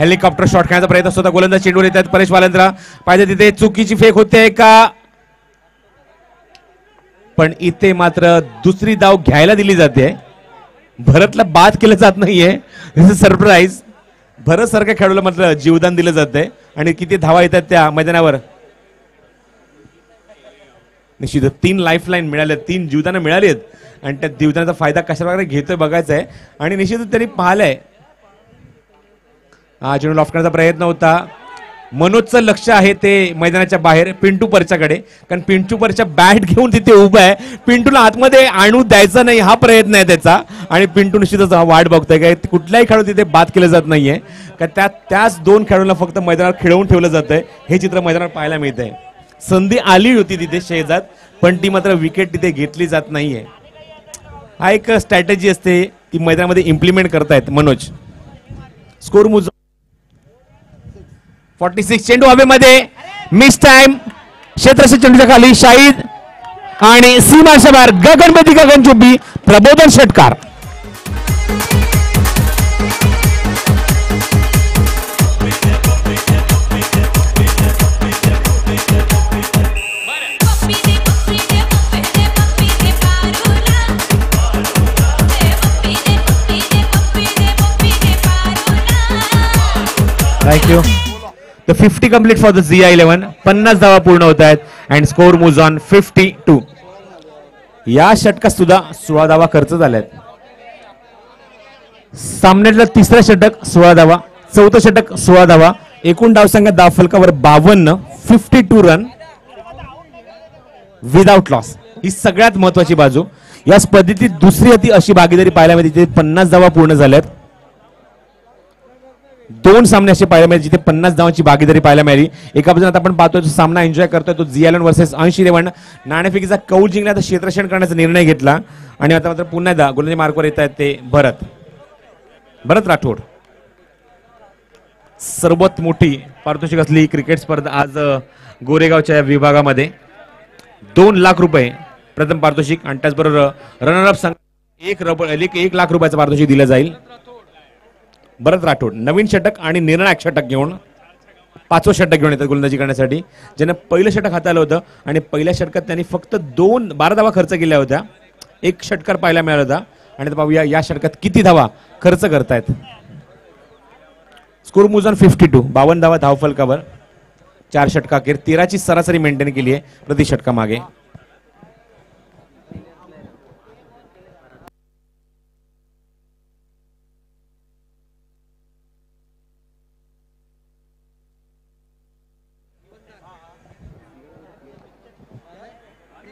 हेलिकॉप्टर शॉट खेळण्याचा प्रयत्न होता. गोलंदाज चेंडूवर येतात. परेश वालंत्रा पाहिजे तिथे चुकीची फेक होते का, पण इथे मात्र दुसरी धाव घ्यायला दिली जाते. भरतला बाद केलं जात नाहीये. दिस इज सरप्राईज. भरत सारख्या खेळाडूला मात्र जीवदान दिलं जातंय आणि किती धावा येतात त्या मैदानावर. निश्चित 3 लाईफलाईन मिळाल्या, 3 जीवदानं मिळाली आहेत आणि त्या जीवदानाचा फायदा कशा प्रकारे घेतोय बघायचा आहे. आणि निश्चितच त्यांनी पाहिलंय. हा चेंडू लॉफ्ट करण्याचा प्रयत्न होता. मनोजचं लक्ष आहे ते मैदानाच्या बाहेर पिंटू परच्याकडे, कारण पिंटू परच्या बॅट घेऊन तिथे उभा आहे. पिंटूला आतमध्ये आणू द्यायचा नाही हा प्रयत्न आहे त्याचा आणि पिंटू निश्चितच वाट बघतोय काय कुठलाही खेळाडू तिथे बाद केलं जात नाहीये का त्याच 2 खेळाडूंना फक्त मैदानावर खेळवून ठेवलं जातंय. हे चित्र मैदानावर पाहायला मिळतंय. संधी आली होती तिथे शेजात, पण ती मात्र विकेट तिथे घेतली जात नाहीये. हा एक स्ट्रॅटेजी असते ती मैदानामध्ये इम्प्लिमेंट करतायत मनोज. स्कोर मुज 46. चेंडू हवेमध्ये मिस टाइम. क्षेत्ररक्षक चेंडूच्या खाली शाहिद आणि सीमाच्या बाहेर गगनपती गगनचुंबी प्रबोधन षटकार. Thank you. The 50 complete for the ZI11. 50 धावा पूर्ण होत आहेत अँड स्कोर मूव्स ऑन 52. या षटकात सुद्धा 16 धावा खर्च झाल्यात. सामन्यातलं 3रं षटक 16 धावा, 4थं षटक 16 धावा, एकूण धावसंख्या धाव फलकावर 52, 52 रन विदाउट लॉस. ही सगळ्यात महत्वाची बाजू. या स्पर्धेची दुसरी अति अशी भागीदारी पाहायला मिळते. 50 धावा पूर्ण झाल्यात. 2 सामने असे पाहायला मिळाले जिथे 50 धावांची भागीदारी पाहायला मिळाली. एका बाजूने आता आपण पाहतोय सामना एन्जॉय करतोय तो ZI11 वर्सेस 80-53. नाणेफेकीचा कौल जिंकला तर क्षेत्ररक्षण करण्याचा निर्णय घेतला आणि आता मात्र पुन्हा एकदा गोलंदाजी मार्कवर येत आहेत ते भरत राठोड. सर्वात मोठी पारितोषिक असली क्रिकेट स्पर्धा आज गोरेगावच्या विभागामध्ये 2 लाख रुपये प्रथम पारितोषिक आणि त्याचबरोबर रनर अप संघ 1 लाख रुपयाचं पारितोषिक दिलं जाईल. भरत राठोड नवीन षटक आणि निर्णायक षटक घेऊन 5वं षटक घेऊन येतात गोलंदाजी करण्यासाठी, ज्यांना पहिलं षटक हाताळलं होतं आणि पहिल्या षटकात त्यांनी फक्त 12 धावा खर्च केल्या होत्या. एक षटकार पाहायला मिळाला होता आणि आता पाहूया या षटकात किती धावा खर्च करतायत. स्कोर मूव्स ऑन 52, 52 धावा धावफलकावर 4 षटकाखेर 13ची सरासरी मेंटेन केली आहे प्रति षटका मागे.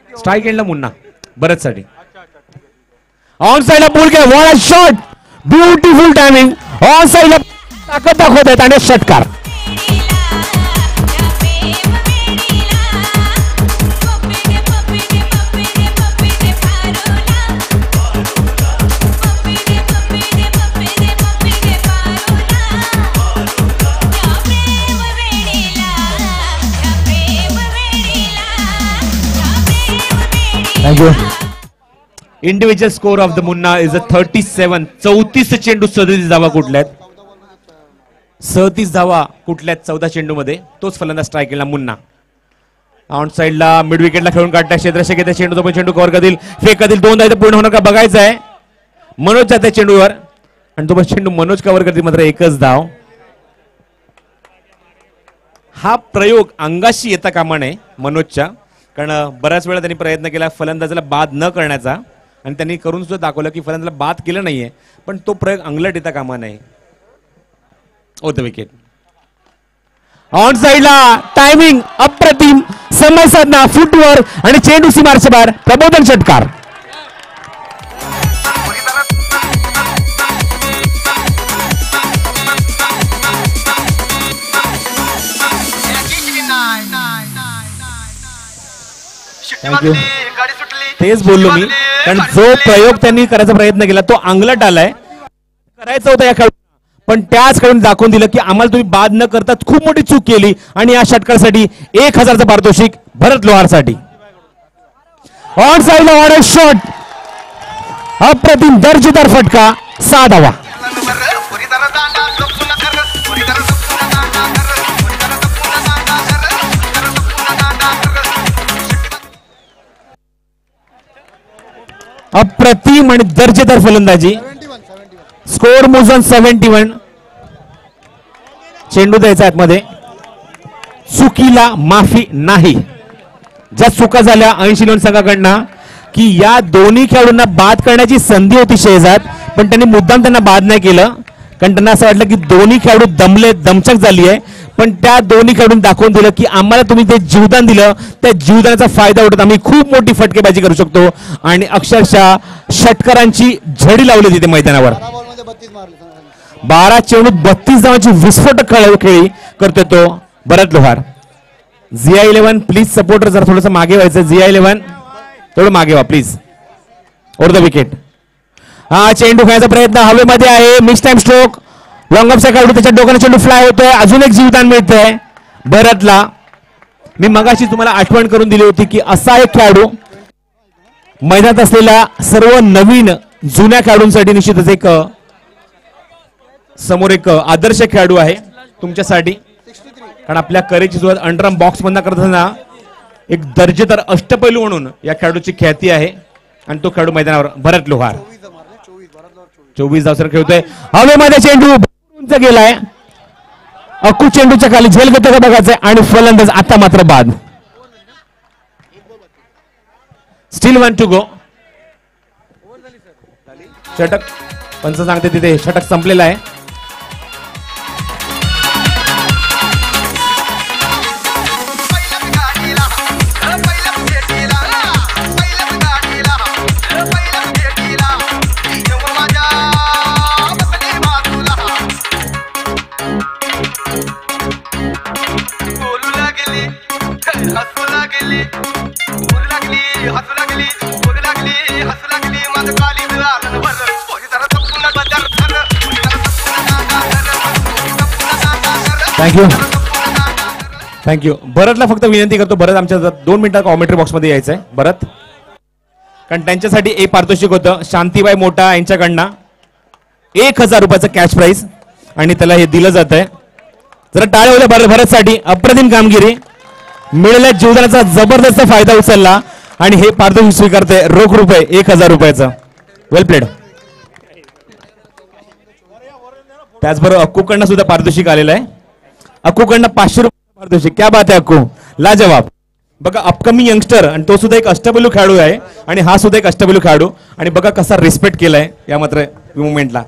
स्ट्राइक एंडला मुन्ना भरत साठी. ऑन साइडला बॉल घ्या, what a shot, beautiful timing. On साइडला ताकद दाखवत आहेत आणि षटकार. Thank you. Individual score of the Munna is a 37. 34 चेंडू 37 धावा कुठल्यात, 37 धावा कुठल्यात 14 चेंडू मध्ये. तोच फलंदाज स्ट्राईक केला मुन्ना. ऑन साइडला मिड विकेटला खेळून काढता क्षेत्ररक्षक येते, चेंडू तो पण चेंडू कव्हर करतील, फेक करतील, 2 धावा पूर्ण होणार का बघायचं आहे. मनोज जाते चेंडूवर आणि तो पण चेंडू मनोज कव्हर करतील, मात्र एकच धाव. हा प्रयोग अंगाशी येता कामा नये मनोजच्या, कारण बऱ्याच वेळा त्यांनी प्रयत्न केला फलंदाजाला बाद न करण्याचा आणि त्यांनी करून सुद्धा दाखवलं की फलंदाजाला बाद केलं नाहीये, पण तो प्रयोग अंगलट येता कामा नये. The wicket. ऑन साइडला टायमिंग अप्रतिम, समय साधना, फुटवर्क आणि चेंडू सीमारच्या बाहेर. प्रबोधन षटकार. थँक्यू. तेच बोललो मी, कारण जो प्रयोग त्यांनी करायचा प्रयत्न केला तो अंगलट आलाय. करायचं होतं या खेळाडू, पण त्याच खेळून दाखवून दिलं की आम्हाला तुम्ही बाद न करता खूप मोठी चूक केली आणि या षटकासाठी 1000चं पारितोषिक भरत लोहारसाठी. ऑन साइडला वाढ शॉट, अप्रतिम दर्जेदार फटका, 6 धावा. अप्रतिम आणि दर्जेदार फलंदाजी. स्कोर मोजन 71. चेंडू द्यायचा आतमध्ये. चुकीला माफी नाही. ज्या चुका झाल्या 80 रन संघाकडनं की या दोन्ही खेळाडूंना बाद करण्याची संधी होती शेजात, पण त्यांनी मुद्दाम त्यांना बाद नाही केलं, कारण त्यांना असं वाटलं की दोन्ही खेळाडू दमले, दमछक झाली आहे. पण त्या दोन्ही खेळाडूंनी दाखवून दिलं की आम्हाला तुम्ही ते जीवदान दिलं, त्या जीवदानाचा फायदा उठत आम्ही खूप मोठी फटकेबाजी करू शकतो आणि अक्षरशः षटकारांची झडी लावली तिथे मैदानावर. 12 चेंडू 32 धावांची विस्फोटक खेळी करतोय तो भरत लोहार. ZI11 प्लीज सपोर्टर जर थोडंसं मागे व्हायचं. ZI11 थोडं मागे व्हा प्लीज. Over the wicket. हा चेंडू खेळायचा प्रयत्न हवेमध्ये आहे, मिस टाइम स्ट्रोक. लॉंग ऑफचा खेळाडू त्याच्या डोक्याने चेंडू फ्लाय होतोय, अजून एक जीवदान मिळतंय भरतला. मी मगाशी तुम्हाला आठवण करून दिली होती की असा एक खेळाडू मैदानात असलेल्या सर्व नवीन जुन्या खेळाडूंसाठी निश्चितच एक समोर एक आदर्श खेळाडू आहे तुमच्यासाठी, कारण आपल्या करेची सुरुवात अंडरआर्म बॉक्स बंद करताना एक दर्जेदार अष्टपैलू म्हणून या खेळाडूची ख्याती आहे आणि तो खेळाडू मैदानावर भरत लोहार. 24 धावसर खेळतोय. हवेमध्ये चेंडू उंच गेलाय, अक्कू चेंडूच्या खाली झेल घेतो का बघायचंय आणि फलंदाज आता मात्र बाद. Steel 1 to go. षटक पंच सांगते तिथे षटक संपलेला आहे. Thank you thank you. भरतला फक्त विनंती करतो, भरत आमच्या 2 मिनिटात कॉमेंट्री बॉक्स मध्ये यायचंय भरत, कारण त्यांच्यासाठी एक पारितोषिक होतं शांतीबाई मोठा यांच्याकडनं 1000 रुपयाचं कॅश प्राइज. आणि त्याला हे दिलं जात आहे. जरा टाळ्या होत्या भरतसाठी. अप्रतिम कामगिरी. मिळालेल्या जीवदानाचा जबरदस्त फायदा उचलला आणि हे पारितोषिक स्वीकारते रोख रुपये 1000 रुपयाचं. वेल प्लेड. त्याचबरोबर अक्कूकडनं सुद्धा पारितोषिक आलेलं आहे. अक्कूकडनं 500 रुपये पारितोषिक. क्या बात आहे अक्कू, लाजवाब. बघा अपकमिंग यंगस्टर आणि तो सुद्धा एक अष्टपैलू खेळाडू आहे आणि हा सुद्धा एक अष्टपैलू खेळाडू. आणि बघा कसा रिस्पेक्ट केलाय या मात्र मुवमेंटला.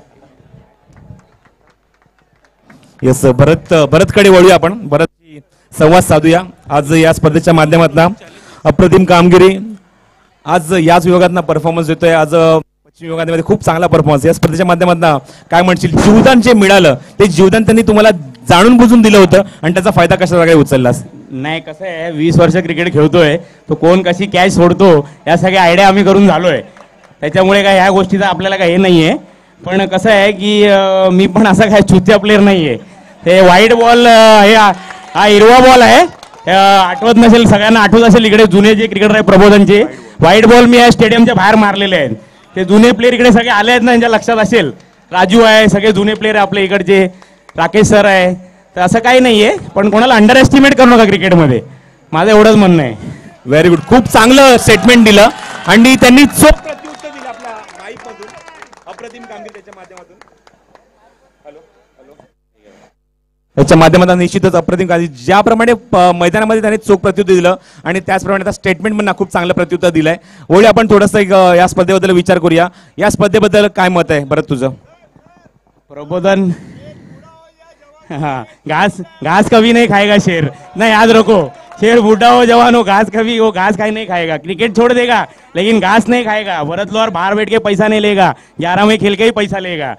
येस भरतकडे वळूया आपण. भरत संवाद साधूया. आज या स्पर्धेच्या माध्यमातून अप्रतिम कामगिरी. आज याच विभागातून परफॉर्मन्स देतोय. आज पश्चिम विभागामध्ये खूप चांगला परफॉर्मन्स. या स्पर्धेच्या माध्यमातून काय म्हणशील, जीवदान जे मिळालं ते जीवदान त्यांनी तुम्हाला जाणून बुजून दिलं होतं आणि त्याचा फायदा कशा प्रकारे उचललास?
नाही, कसं आहे, 20 वर्ष क्रिकेट खेळतोय तो कोण कशी कॅच सोडतो या सगळ्या आयडिया आम्ही करून झालोय. त्याच्यामुळे काय ह्या गोष्टीचा आपल्याला काही हे नाहीये. पण कसं आहे की मी पण असा काय चुत्या प्लेअर नाहीये. ते व्हाईट बॉल हे हा हिरवा बॉल आहे. आठवत नसेल, सगळ्यांना आठवत असेल इकडे जुने जे क्रिकेटर आहे प्रबोधनचे, व्हाईट बॉल मी या स्टेडियमच्या बाहेर मारलेले आहेत. ते जुने प्लेअर इकडे सगळे आले आहेत ना, यांच्या लक्षात असेल. राजू आहे, सगळे जुने प्लेअर आपले इकडचे, राकेश सर आहे. तर असं काही नाहीये, पण कोणाला अंडर एस्टिमेट करू नका क्रिकेटमध्ये, माझं एवढंच म्हणणं आहे.
Very good. खूप चांगलं स्टेटमेंट दिलं आणि त्यांनी चोख प्रत्युत्तर दिलं आपल्या माईकमधून. अप्रतिम कामगिरी त्याच्या माध्यमातून. याच्या माध्यमातून निश्चितच अप्रतिम कामगिरी. ज्याप्रमाणे मैदानामध्ये त्यांनी चोख प्रत्युत्तर दिलं आणि त्याचप्रमाणे आता स्टेटमेंट पण खूप चांगलं प्रत्युत्तर दिलंय. ओळी आपण थोडंसं या स्पर्धेबद्दल विचार करूया. या स्पर्धेबद्दल काय मत आहे बरं तुझं?
प्रबोधन हाँ, घास घास कभी नहीं खाएगा शेर. नहीं, याद रखो, शेर बूढ़ा हो जवान हो, घास कभी वो घास खाई नहीं खाएगा. क्रिकेट छोड़ देगा लेकिन घास नहीं खाएगा. भरत लोहार बाहर बैठ के पैसा नहीं लेगा, 11 में खेल के ही पैसा लेगा.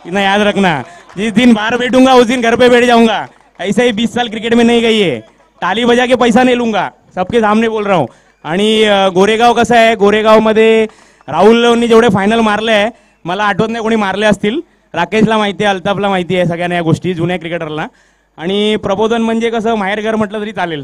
इतना याद रखना. जिस दिन बाहर बैठूंगा उस दिन घर पे बैठ जाऊंगा. ऐसे ही 20 साल क्रिकेट में नहीं गई है. ताली बजा के पैसा नहीं लूंगा, सबके सामने बोल रहा हूँ. आणि गोरेगाव कसं आहे, गोरेगावमध्ये राहुलनी जेवढे फायनल मारले आहे, मला आठवत नाही कोणी मारले असतील. राकेशला माहिती आहे, अल्ताफला माहिती आहे, सगळ्यांना या गोष्टी जुन्या क्रिकेटरला. आणि प्रबोधन म्हणजे कसं माहेरघर म्हटलं तरी चालेल,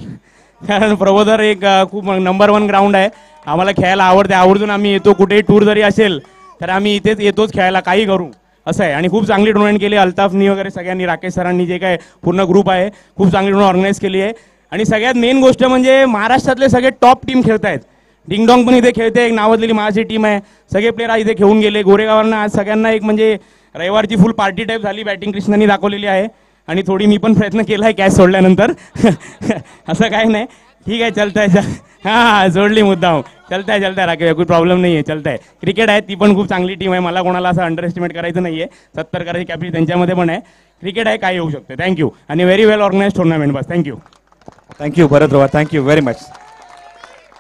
कारण प्रबोधन एक खूप नंबर 1 ग्राउंड आहे. आम्हाला खेळायला आवडते, आवर्जून आम्ही येतो. कुठेही टूर जरी असेल तर आम्ही इथेच येतोच खेळायला, काही करू असं आहे. आणि खूप चांगली टुर्नामेंट केली अल्ताफनी वगैरे सगळ्यांनी, राकेश सरांनी, जे काय पूर्ण ग्रुप आहे, खूप चांगली टुर्नामेंट ऑर्गनाईज केली आहे. आणि सगळ्यात मेन गोष्ट म्हणजे महाराष्ट्रातले सगळे टॉप टीम खेळत आहेत. डिंगडॉंग पण इथे खेळते, एक नावाजलेली महाराष्ट्र टीम आहे. सगळे प्लेयर आज इथे खेळून गेले. गोरेगावांना आज सगळ्यांना एक म्हणजे रविवारची फुल पार्टी टाईप झाली. बॅटिंग कृष्णांनी दाखवलेली आहे आणि थोडी मी पण प्रयत्न केला आहे कॅच सोडल्यानंतर. असं काही नाही, ठीक आहे, चलता है. हां, सोडली मुद्दाम. चलता है राकेश, कोई प्रॉब्लेम नाही आहे, चलता है. क्रिकेट आहे, ती पण खूप चांगली टीम आहे. मला कोणाला असं अंडर एस्टिमेट करायचं नाही आहे. 70 करायची कॅपॅसिटी त्यांच्यामध्ये पण आहे. क्रिकेट आहे, काय होऊ शकते. थँक्यू. आणि व्हेरी वेल ऑर्गनाइज टुर्नामेंट. बस, थँक्यू.
थँक्यू भरत राव, थँक्यू व्हेरी मच.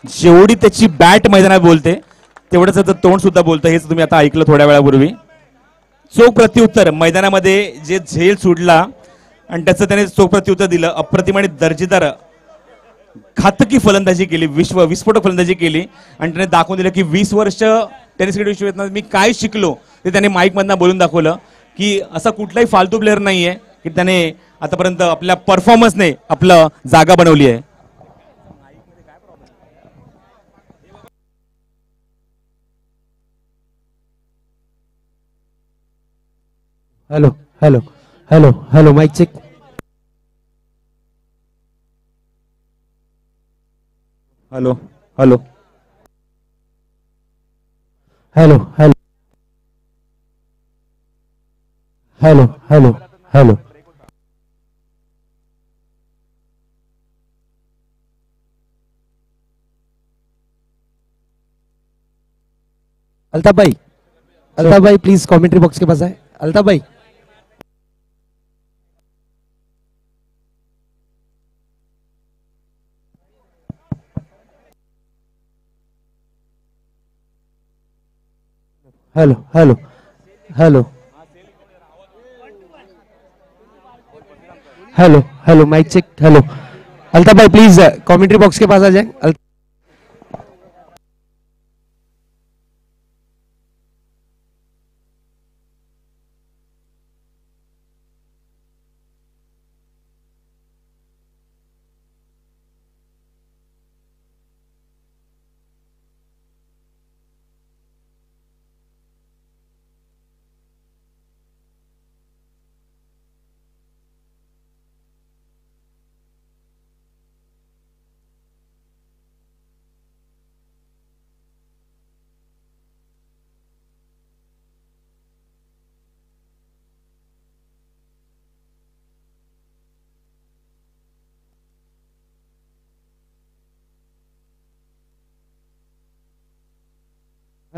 जेवढी त्याची बॅट मैदानात बोलते तेवढंच त्याचं तोंड सुद्धा बोलतं. हेच तुम्ही आता ऐकलं थोड्या वेळापूर्वी. चोख प्रत्युत्तर मैदानामध्ये जे झेल सुटला आणि त्याचं त्याने चोख प्रत्युत्तर दिलं. अप्रतिम आणि दर्जेदार घातकी फलंदाजी केली, विस्फोटक फलंदाजी केली आणि त्याने दाखवून दिलं की 20 वर्ष टेनिस क्रिकेट विश्वात मी काय शिकलो ते त्याने माईकमधनं बोलून दाखवलं की असा कुठलाही फालतू प्लेअर नाही आहे की त्याने आतापर्यंत आपल्या परफॉर्मन्सने आपलं जागा बनवली आहे.
Hello hello hello hello, mic check.
Hello hello
hello hello hello hello hello. Altaf भाई प्लीज कमेंट्री बॉक्स के पास आए. अल्ताफ भाई. Hello hello hello hello hello, mic check. Hello Altaf भाई, प्लीज कमेंट्री बॉक्स के पास आ जाए.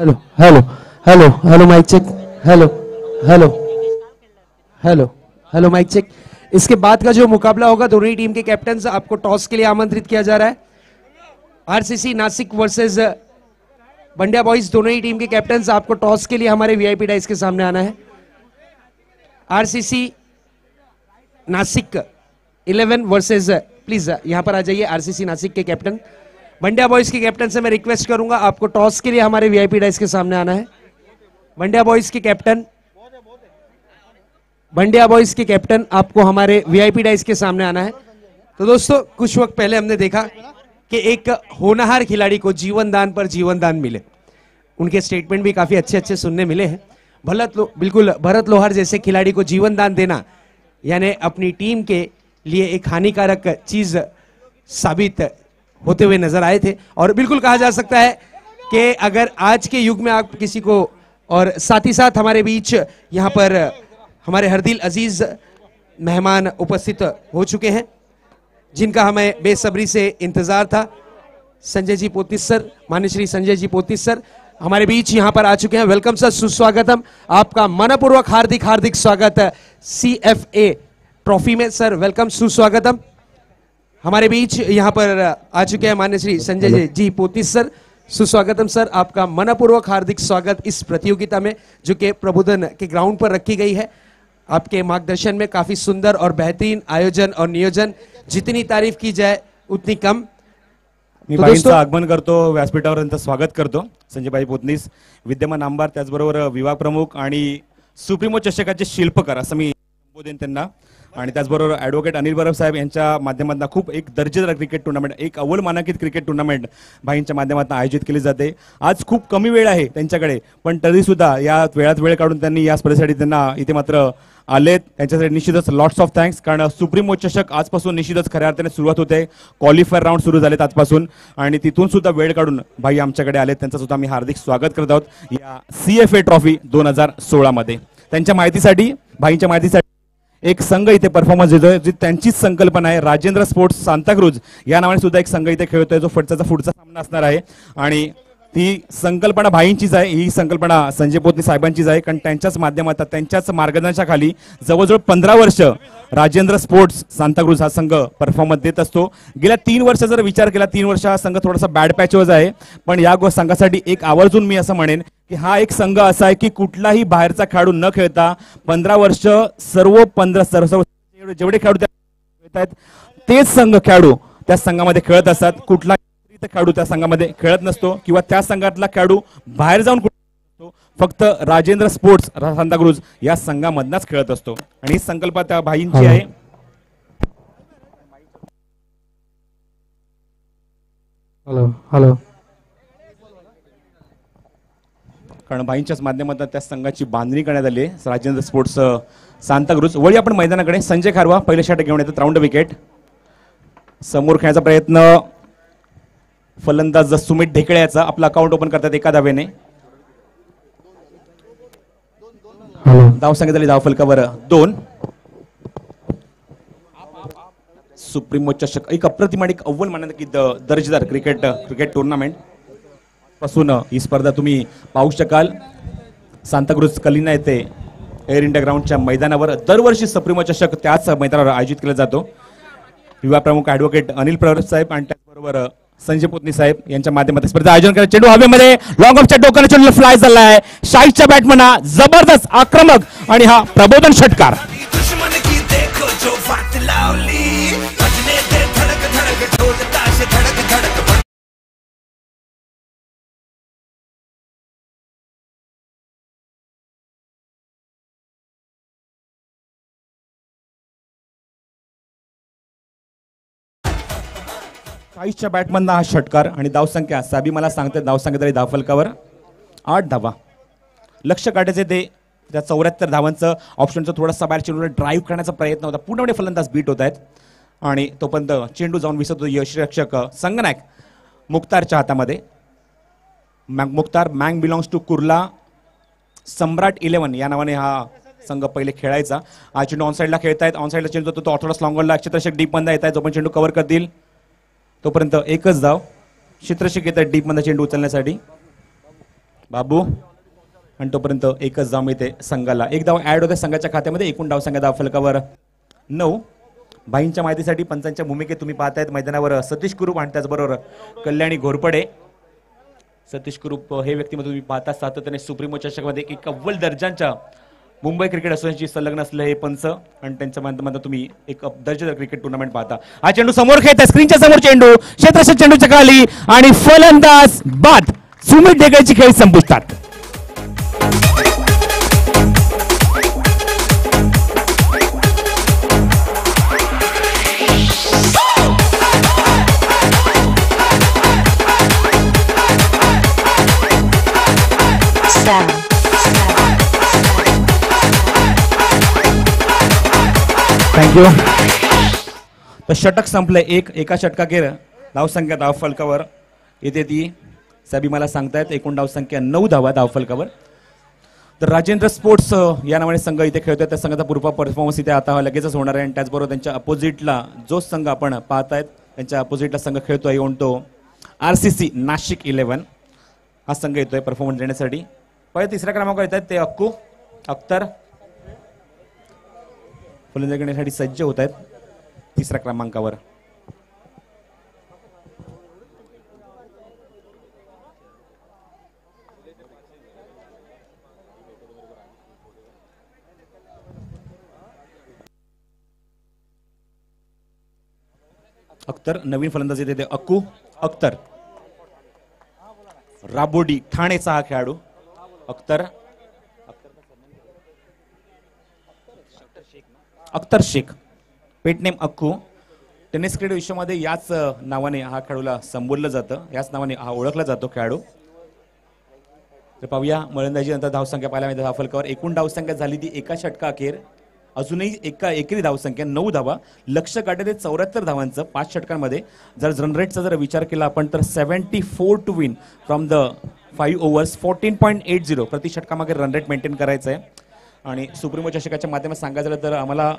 Hello hello hello hello mic check, hello hello hello hello mic check. इसके बाद का जो मुकाबला होगा, दोनों ही टीम के कैप्टन आपको टॉस के लिए आमंत्रित किया जा रहा है। आरसीसी नासिक वर्सेस बंडिया बॉयज, दोनों ही टीम के कैप्टन आपको टॉस के लिए हमारे वीआईपी डाइस के सामने आना है। आरसीसी नासिक 11 वर्सेस, प्लीज यहां पर आ जाइए। आरसीसी नासिक के कैप्टन, बंडिया बॉयज के कैप्टन से मैं रिक्वेस्ट करूंगा आपको टॉस के लिए हमारे वीआईपी डाइस के सामने आना है। बंडिया बॉयज के कैप्टन, बंडिया बॉयज के कैप्टन आपको हमारे वीआईपी डाइस के सामने आना है। तो दोस्तों, कुछ वक्त पहले हमने देखा कि एक होनहार खिलाड़ी को जीवन दान पर जीवन दान मिले। उनके स्टेटमेंट भी काफी अच्छे अच्छे सुनने मिले हैं। बिल्कुल भरत लोहार जैसे खिलाड़ी को जीवन दान देना यानी अपनी टीम के लिए एक हानिकारक चीज साबित होते हुए नजर आए थे। और बिल्कुल कहा जा सकता है कि अगर आज के युग में आप किसी को, और साथ ही साथ हमारे बीच यहाँ पर हमारे हरदिल अजीज मेहमान उपस्थित हो चुके हैं जिनका हमें बेसब्री से इंतजार था। संजय जी पोतिस सर, मान्य श्री संजय जी पोतिस सर हमारे बीच यहाँ पर आ चुके हैं। वेलकम सर, सुस्वागतम, आपका मनपूर्वक हार्दिक हार्दिक स्वागत है CFA ट्रॉफी में। सर वेलकम, सुस्वागतम। हमारे बीच यहाँ पर आ चुके हैं मान्य श्री संजय जी पोतिस सर, सुस्वागतम सर, आपका मनपूर्वक हार्दिक स्वागत इस प्रतियोगिता में जो कि प्रबोधन के ग्राउंड पर रखी गई है। आपके मार्गदर्शन में काफी सुंदर और बेहतरीन आयोजन और नियोजन, जितनी तारीफ की जाए उतनी कम।
मी बाईंचं आगमन करतो, व्यासपीठावर त्यांचं स्वागत करतो। संजयबाई पोतनीस विद्यमान आमदार, त्याचबरोबर विभाग प्रमुख आणि सुप्रीमो चषकाचे शिल्पकार असं मी संबोधेन त्यांना। आणि त्याचबरोबर ॲडव्होकेट अनिल बरब साहेब यांच्या माध्यमातून खूप एक दर्जेदार क्रिकेट टुर्नामेंट, एक अव्वल मानांकित क्रिकेट टुर्नामेंट भाईंच्या माध्यमातून आयोजित केली जाते। आज खूप कमी वेळ आहे त्यांच्याकडे, पण तरी सुद्धा या वेळात वेळ काढून त्यांनी या स्पर्धेसाठी त्यांना इथे मात्र आलेत, त्यांच्यासाठी निश्चितच लॉट्स ऑफ थँक्स। कारण सुप्रीमो चषक आजपासून निश्चितच खऱ्या अर्थाने सुरुवात होते। क्वालिफायर राऊंड सुरू झालेत आजपासून आणि तिथून सुद्धा वेळ काढून भाई आमच्याकडे आलेत, त्यांचं सुद्धा आम्ही हार्दिक स्वागत करत आहोत या CFA ट्रॉफी 2016 मध्ये। त्यांच्या माहितीसाठी, भाईंच्या माहितीसाठी एक संघ इथे परफॉर्मन्स देतोय, जी त्यांचीच संकल्पना आहे। राजेंद्र स्पोर्ट्स सांताक्रूज या नावाने सुद्धा एक संघ इथे खेळतोय जो त्याचा पुढचा सामना असणार आहे आणि ती संकल्पना भाईंचीच आहे, ही संकल्पना संजय पोतनी साहेबांचीच आहे। कारण त्यांच्याच माध्यमात, त्यांच्याच मार्गदर्शनाखाली जवळजवळ 15 वर्ष राजेंद्र स्पोर्ट्स सांताक्रूज हा संघ परफॉर्मन्स देत असतो। गेल्या 3 वर्ष जर विचार केला, 3 वर्ष हा संघ थोडासा बॅड पॅचवर आहे, पण या संघासाठी एक आवर्जून मी असं म्हणेन की हा एक संघ असा आहे की कुठलाही बाहेरचा खेळाडू न खेळता 15 वर्ष सर्व जेवढे खेळाडू खेळत आहेत तेच संघ खेळाडू त्या संघामध्ये खेळत असतात। कुठला खेळाडू त्या संघामध्ये खेळत नसतो किंवा त्या संघातला खेळाडू बाहेर जाऊन फक्त राजेंद्र स्पोर्ट्स सांताक्रूज या संघामधनच खेळत असतो आणि ही संकल्पना त्या भाईंची आहे।
हॅलो हॅलो,
कारण भाईंच्याच माध्यमातून त्या संघाची बांधणी करण्यात आली आहे राजेंद्र स्पोर्ट्स सांताक्रूज। वळी आपण मैदानाकडे, संजय खारवा पहिले षटक घेऊन येतात, राऊंड विकेट। समोर खेळण्याचा प्रयत्न फलंदाज सुमित ढेकळे याचा, आपला अकाउंट ओपन करतात एका धावेने। धाव सांगितली, धाव फलकावर 2। सुप्रीमो चषक एक अप्रतिम आणि अव्वल मानांकित दर्जेदार क्रिकेट टुर्नामेंट पासून ही स्पर्धा तुम्ही पाहू शकाल। सांताक्रूज कलिना येथे एअर इंडिया ग्राउंडच्या मैदानावर दरवर्षी सुप्रीमो चषक त्याच मैदानावर आयोजित केला जातो। विभाग प्रमुख ॲडव्होकेट अनिल प्रवर साहेब आणि त्याचबरोबर संजय पोतनी साहेब यांच्या माध्यमातून स्पर्धा आयोजन करत, चेंडू हवेमध्ये लॉंग ऑफच्या टोकाने चेंडू फ्लाय झालाय। शाहीच्या बॅटमना जबरदस्त आक्रमक आणि हा प्रबोधन षटकार। शाहीच्या बॅटमधला हा षटकार आणि धावसंख्या साबी मला सांगते, धावसंख्या तरी धावफलकावर 8 धावा। लक्ष काढायचे ते त्या 74 धावांचं ऑप्शनचं थोडासा बाहेर चेंडूला ड्राईव्ह करण्याचा प्रयत्न होता, पूर्णपणे फलंदाज बीट होत आहेत आणि तोपर्यंत चेंडू जाऊन विसरतो यशरक्षक संगनायक मुख्तारच्या हातामध्ये। मुख्तार मँग बिलॉंग्स टू कुर्ला सम्राट 11 या नावाने हा संघ पहिले खेळायचा। हा चेंडू ऑन साईडला खेळतायत, ऑन साईडला चेंडू तो ऑर्थोडॉक्स लॉंगरला क्षेत्ररक्षक डीप मध्ये येत आहे, जो पण चेंडू कव्हर करतील तोपर्यंत एकच धाव। क्षेत्ररक्षक येत आहे डीप मध्ये चेंडू उचलण्यासाठी। बाबू आणि तोपर्यंत एकच धाव मिळते संघाला. एक धाव ऍड होते संघाच्या खात्यामध्ये. एकूण धाव संघा धाव फलकावर 9. भाईंच्या माहितीसाठी पंचांच्या भूमिकेत तुम्ही पाहतायत मैदानावर सतीश कुरूप आणि त्याचबरोबर कल्याणी घोरपडे. सतीश कुरूप हे व्यक्तिमत्व तुम्ही पाहता सातत्याने सुप्रीमो चषकमध्ये एक अव्वल दर्जाच्या मुंबई क्रिकेट असोसिएशनशी संलग्न असले हे पंच आणि त्यांच्या माध्यमातून तुम्ही एक दर्जेदार क्रिकेट टुर्नामेंट पाहता. हा चेंडू समोर खेळत स्क्रीनच्या समोर चेंडू क्षेत्ररक्षक चेंडूच्या खाली आणि फलंदाज बाद. सुमित ढेकळची खेळ संपुष्टात. थँक्यू. तर षटक संपले. एका षटकाखेर धावसंख्या धाव फलकावर येते ती साबी मला सांगतायत. एकूण धावसंख्या 9 धावा धाव फलकावर. तर राजेंद्र स्पोर्ट्स या नावाने संघ इथे खेळतोय. त्या संघाचा पूर्व परफॉर्मन्स इथे आता लगेचच होणार आहे आणि त्याचबरोबर त्यांच्या अपोजिटला जो संघ आपण पाहतायत त्यांच्या अपोजिटला संघ खेळतोय येऊन तो RCC नाशिक 11 हा संघ येतोय परफॉर्मन्स देण्यासाठी. पहिले तिसऱ्या क्रमांकावर येत आहेत ते अक्कू अख्तर फलंदाजी करण्यासाठी सज्ज होत आहेत तिसऱ्या क्रमांकावर. अख्तर नवीन फलंदाज येते ते अक्कू अख्तर. राबोडी ठाणेचा हा खेळाडू अख्तर अख्तर शेख पेटनेम अक्कू. टेनिस क्रीडा विश्वामध्ये याच नावाने हा खेळाडूला संबोधलं जातं. याच नावाने हा ओळखला जातो खेळाडू. तर पाहूया मलंदाजी नंतर धावसंख्या पाहायला मिळते धाव फलकावर. एकूण धावसंख्या झाली ती एका षटका अखेर. अजूनही एकेरी धावसंख्या 9 धावा. लक्ष्य गाठले 74 धावांचं 5 षटकांमध्ये. जर रन रेटचा जर विचार केला आपण तर 74 to win from the 5 overs 14.80 प्रति षटकामागे रन रेट मेंटेन करायचं आहे. आणि सुप्रीमो चषकाच्या माध्यमात सांगायचं झालं तर आम्हाला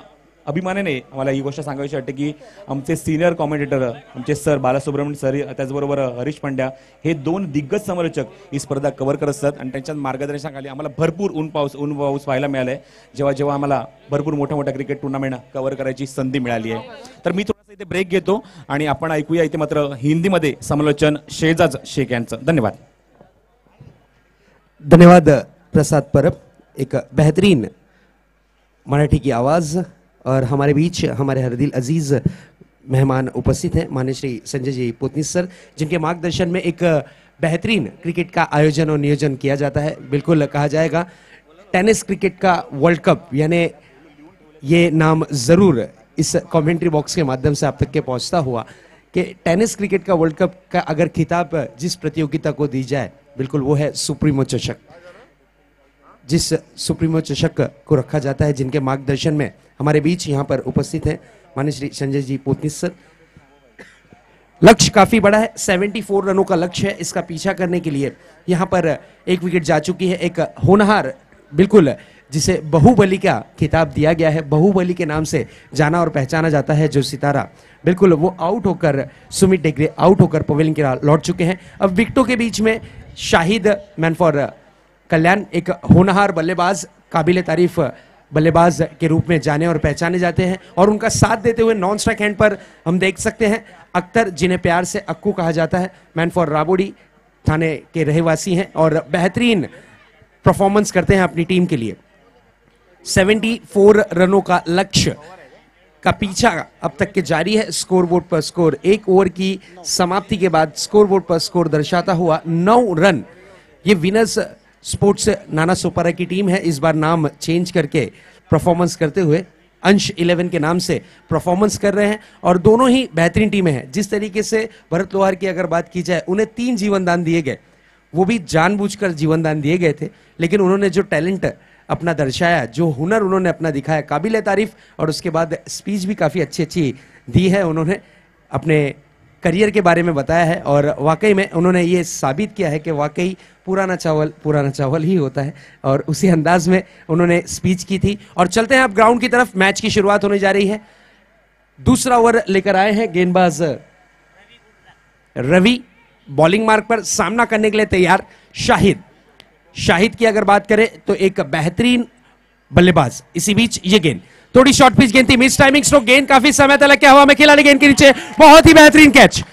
अभिमानाने आम्हाला ही गोष्ट सांगायची वाटते की आमचे सिनियर कॉमेंटेटर आमचे सर बालासुब्रमण्यम सर त्याचबरोबर हरीश पांड्या हे 2 दिग्गज समालोचक ही स्पर्धा कव्हर करत असतात आणि त्यांच्या मार्गदर्शनाखाली आम्हाला भरपूर ऊन पाऊस पाहायला मिळालाय. जेव्हा आम्हाला भरपूर मोठ्या क्रिकेट टुर्नामेंट कव्हर करायची संधी मिळाली आहे. तर मी थोडासा इथे ब्रेक घेतो आणि आपण ऐकूया इथे मात्र हिंदीमध्ये समालोचन शेजाज शेख यांचं. धन्यवाद.
धन्यवाद प्रसाद परब. एक बेहतरीन मराठी की आवाज़ और हमारे बीच हमारे हरदिल अजीज़ मेहमान उपस्थित हैं माननीय श्री संजय जी पोतनीस सर, जिनके मार्गदर्शन में एक बेहतरीन क्रिकेट का आयोजन और नियोजन किया जाता है. बिल्कुल कहा जाएगा टेनिस क्रिकेट का वर्ल्ड कप, यानी ये नाम ज़रूर इस कमेंट्री बॉक्स के माध्यम से आप तक के पहुंचता हुआ कि टेनिस क्रिकेट का वर्ल्ड कप का अगर खिताब जिस प्रतियोगिता को दी जाए बिल्कुल वो है सुप्रीमो चषक. जिस सुप्रीमो चषक को रखा जाता है, जिनके मार्गदर्शन में हमारे बीच यहाँ पर उपस्थित हैं माननीय श्री संजय जी पोतनीस सर. लक्ष्य काफी बड़ा है, 74 रनों का लक्ष्य है. इसका पीछा करने के लिए यहाँ पर एक विकेट जा चुकी है. एक होनहार बिल्कुल जिसे बाहुबली का खिताब दिया गया है, बाहुबली के नाम से जाना और पहचाना जाता है जो सितारा, बिल्कुल वो आउट होकर सुमित ढेकरे आउट होकर पवेलियन के लौट चुके हैं. अब विकेटों के बीच में शाहिद मैन फॉर कल्याण एक होनहार बल्लेबाज, काबिल तारीफ बल्लेबाज के रूप में जाने और पहचाने जाते हैं और उनका साथ देते हुए नॉन स्ट्राइक हैंड पर हम देख सकते हैं अख्तर, जिन्हें प्यार से अक्कू कहा जाता है, मैन फॉर राबोडी थाने के रहवासी हैं और बेहतरीन परफॉर्मेंस करते हैं अपनी टीम के लिए. 74 रनों का लक्ष्य का पीछा अब तक के जारी है. स्कोरबोर्ड पर स्कोर 1 ओवर की समाप्ति के बाद स्कोरबोर्ड पर स्कोर दर्शाता हुआ 9 रन. ये विनर्स स्पोर्ट्स नाना सोपारा की टीम है. इस बार नाम चेंज करके परफॉर्मेंस करते हुए अंश 11 के नाम से परफॉर्मेंस कर रहे हैं और दोनों ही बेहतरीन टीमें हैं. जिस तरीके से भरत लोहार की अगर बात की जाए, उन्हें 3 जीवनदान दिए गए, वो भी जानबूझकर जीवनदान दिए गए थे, लेकिन उन्होंने जो टैलेंट अपना दर्शाया, जो हुनर उन्होंने अपना दिखाया, काबिल तारीफ. और उसके बाद स्पीच भी काफ़ी अच्छी दी है. उन्होंने अपने करियर के बारे में बताया है और वाकई में उन्होंने ये साबित किया है कि वाकई पुराना चावल ही होता है और उसी अंदाज में उन्होंने स्पीच की थी. और चलते हैं अब ग्राउंड की तरफ. मैच की शुरुआत होने जा रही है. दूसरा ओवर लेकर आए हैं गेंदबाज रवि. बॉलिंग मार्क पर सामना करने के लिए तैयार शाहिद. शाहिद की अगर बात करें तो एक बेहतरीन बल्लेबाज। इसी बीच ये गेंद थोड़ी शॉर्ट पिच गेंद थी, मिस टाइमिंग स्ट्रोक, गेंद काफी समय तक लग हवा में, खिलाड़ी गेंद के नीचे, बहुत ही बेहतरीन कैच।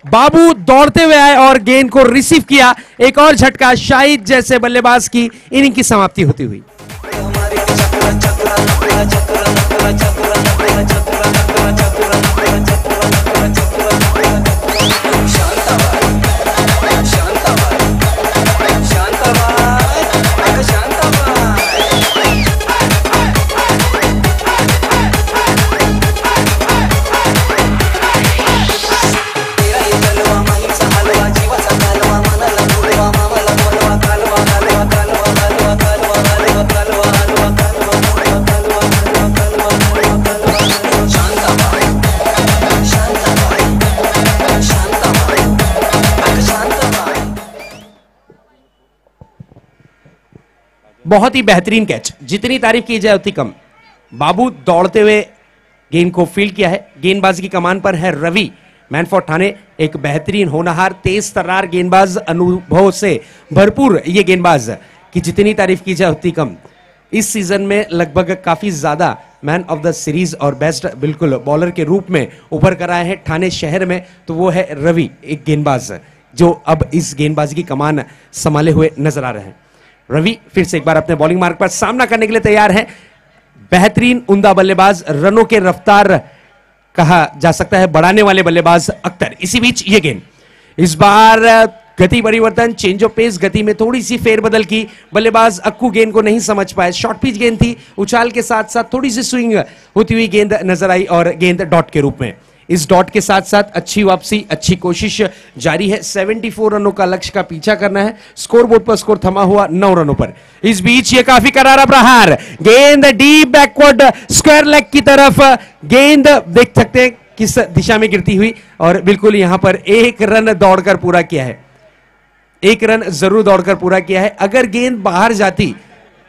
बाबू दौड़ते हुए आए और गेंद को रिसीव किया। एक और झटका, शाहिद जैसे बल्लेबाज की इनिंग की समाप्ति होती हुई। बहुत ही बेहतरीन कैच, जितनी तारीफ की जाए उतनी कम। बाबू दौड़ते हुए गेंद को फील्ड किया है। गेंदबाजी की कमान पर है रवि, मैन फॉर ठाणे, एक बेहतरीन होनहार तेज तर्रार गेंदबाज, अनुभव से भरपूर ये गेंदबाज कि जितनी तारीफ की जाए उतनी कम। इस सीजन में लगभग काफी ज्यादा मैन ऑफ द सीरीज और बेस्ट बिल्कुल बॉलर के रूप में उभर कर आए हैं ठाणे शहर में, तो वो है रवि, एक गेंदबाज जो अब इस गेंदबाजी की कमान संभाले हुए नजर आ रहे हैं। रवि फिर से एक बार अपने बॉलिंग मार्ग पर सामना करने के लिए तैयार है। बेहतरीन उम्दा बल्लेबाज, रनों के रफ्तार कहा जा सकता है बढ़ाने वाले बल्लेबाज अख्तर। इसी बीच ये गेंद, इस बार गति परिवर्तन, चेंज ऑफ पेस, गति में थोड़ी सी फेरबदल की, बल्लेबाज अक्कू गेंद को नहीं समझ पाए। शॉर्ट पिच गेंद थी, उछाल के साथ साथ थोड़ी सी स्विंग होती हुई गेंद नजर आई और गेंद डॉट के रूप में। इस डॉट के साथ साथ अच्छी वापसी, अच्छी कोशिश जारी है। 74 रनों का लक्ष्य का पीछा करना है। स्कोर बोर्ड पर स्कोर थमा हुआ 9 रनों पर। इस बीच ये काफी करारा प्रहार, गेंद डीप बैकवर्ड स्क्वायर लेग की तरफ, गेंद देख सकते हैं किस दिशा में गिरती हुई और बिल्कुल यहां पर एक रन दौड़कर पूरा किया है। एक रन जरूर दौड़कर पूरा किया है। अगर गेंद बाहर जाती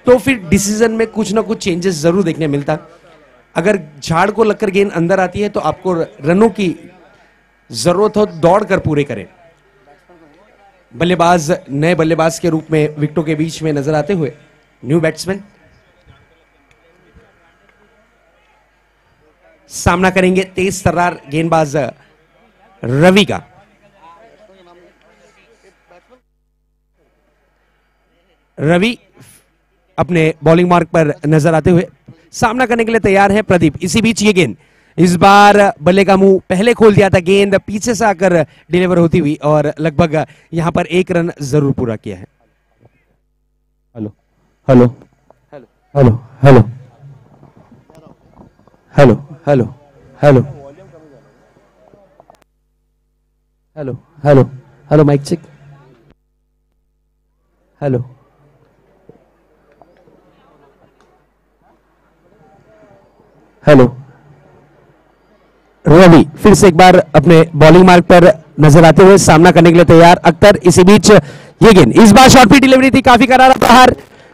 तो फिर डिसीजन में कुछ ना कुछ चेंजेस जरूर देखने मिलता। अगर झाड़ को लगकर गेंद अंदर आती है तो आपको रनों की जरूरत हो, दौड़ कर पूरे करें। बल्लेबाज नए बल्लेबाज के रूप में विकेटों के बीच में नजर आते हुए न्यू बैट्समैन सामना करेंगे तेज तर्रार गेंदबाज रवि का। रवि अपने बॉलिंग मार्क पर नजर आते हुए सामना करने के लिए तैयार है प्रदीप। इसी बीच ये गेंद, इस बार बल्ले का मुंह पहले खोल दिया था, गेंद पीछे से आकर डिलीवर होती हुई और लगभग यहां पर एक रन जरूर पूरा किया है।
Hello hello hello hello hello hello hello hello hello hello mic check, hello hello. Ravi फिर से एक बार अपने बॉलिंग मार्ग पर नजर आते हुए सामना करने के लिए तैयार अख्तर। इसी बीच ये गेंद, इस बार शॉर्ट पिच डिलीवरी थी, काफी करारा प्रहार,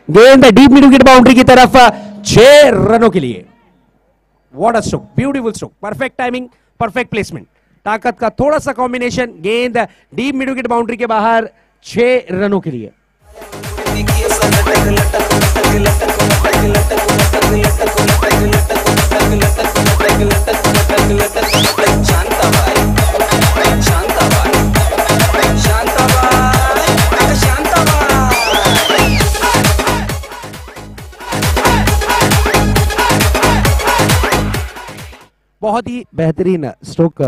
गेंद डीप मिड विकेट बाउंड्री की तरफ, 6 रनों के लिए। What a stroke, beautiful stroke, perfect timing, perfect placement, ताकत का थोड़ा सा कॉम्बिनेशन, गेंद डीप मिड विकेट बाउंड्री के बाहर, 6 रनों के लिए। बहुत ही बेहतरीन स्ट्रोक।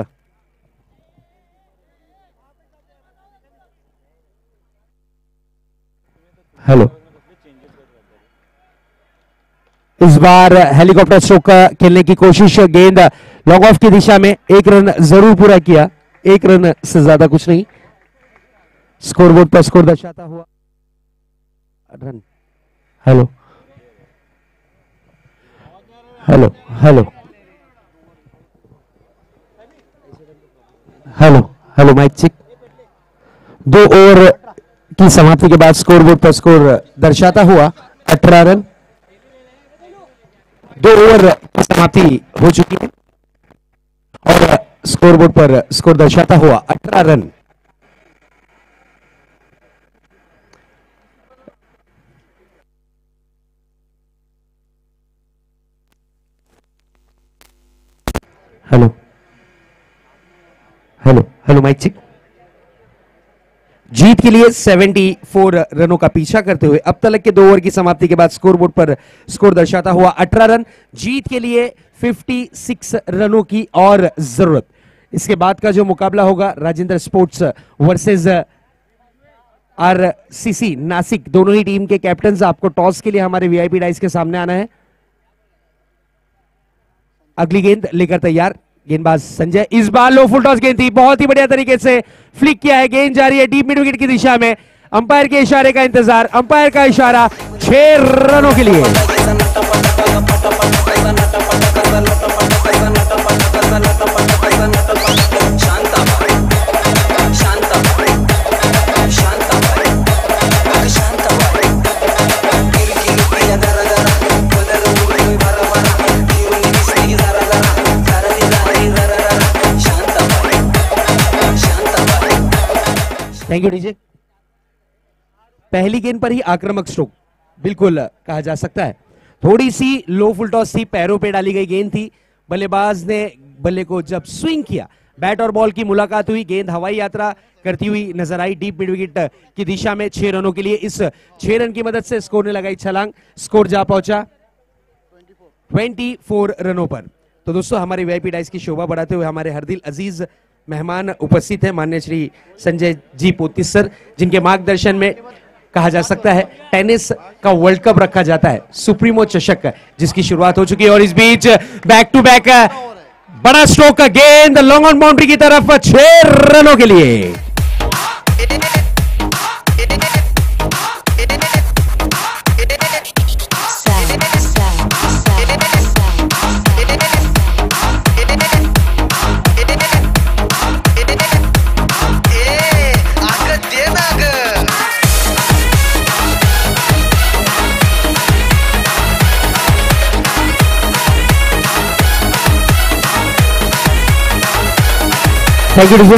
हेलो, इस बार हेलीकॉप्टर स्ट्रोक खेलने की कोशिश, गेंद लॉन्ग ऑफ की दिशा में, 1 रन जरूर पूरा किया, 1 रन से ज्यादा कुछ नहीं। स्कोरबोर्ड पर स्कोर दर्शाता हुआ run. Hello hello hello hello hello mic check. 2 over की समाप्ति के बाद स्कोरबोर्ड पर स्कोर दर्शाता हुआ 18 रन। 2 ओवर की समाप्ति हो चुकी है और स्कोरबोर्ड पर स्कोर दर्शाता हुआ 18 run.
Hello hello hello mic check. जीत के लिए 74 रनों का पीछा करते हुए अब तक के 2 ओवर की समाप्ति के बाद स्कोरबोर्ड पर स्कोर दर्शाता हुआ 18 रन। जीत के लिए 56 रनों की और जरूरत। इसके बाद का जो मुकाबला होगा Rajendra sports versus RCC Nashik, दोनों ही टीम के कैप्टन आपको टॉस के लिए हमारे वीआईपी डाइस के सामने आना है। अगली गेंद लेकर तैयार गेंदबाज संजय। इस बार लो फुल टॉस गेंद थी, बहुत ही बढ़िया तरीके से फ्लिक किया है, गेंद जा रही है डीप मिड विकेट की दिशा में। अंपायर के इशारे का इंतजार, अंपायर का इशारा 6 रनों के लिए। Thank you DJ. पहली गेंद पर ही आक्रामक स्ट्रोक बिल्कुल कहा जा सकता है। थोड़ी सी लो फुल टॉस थी, पैरों पे डाली गई गेंद थी। बल्लेबाज ने बल्ले को जब स्विंग किया, बैट और बॉल की मुलाकात हुई, गेंद हवाई यात्रा करती हुई नजर आई डीप मिड विकेट की दिशा में 6 रनों के लिए। इस 6 रन की मदद से स्कोर ने लगाई छलांग, स्कोर जा पहुंचा 24 रनों पर। तो दोस्तों हमारे वीआईपी डाइस की शोभा बढ़ाते हुए हमारे हरदिल अजीज मेहमान उपस्थित है माननीय श्री संजय जी पोतिस सर, जिनके मार्गदर्शन में कहा जा सकता है टेनिस का वर्ल्ड कप रखा जाता है, सुप्रीमो चषक, जिसकी शुरुआत हो चुकी है। और इस बीच बैक टू बैक बड़ा स्ट्रोक का गेंद लॉन्ग ऑन बाउंड्री की तरफ 6 रनों के लिए। Thank you.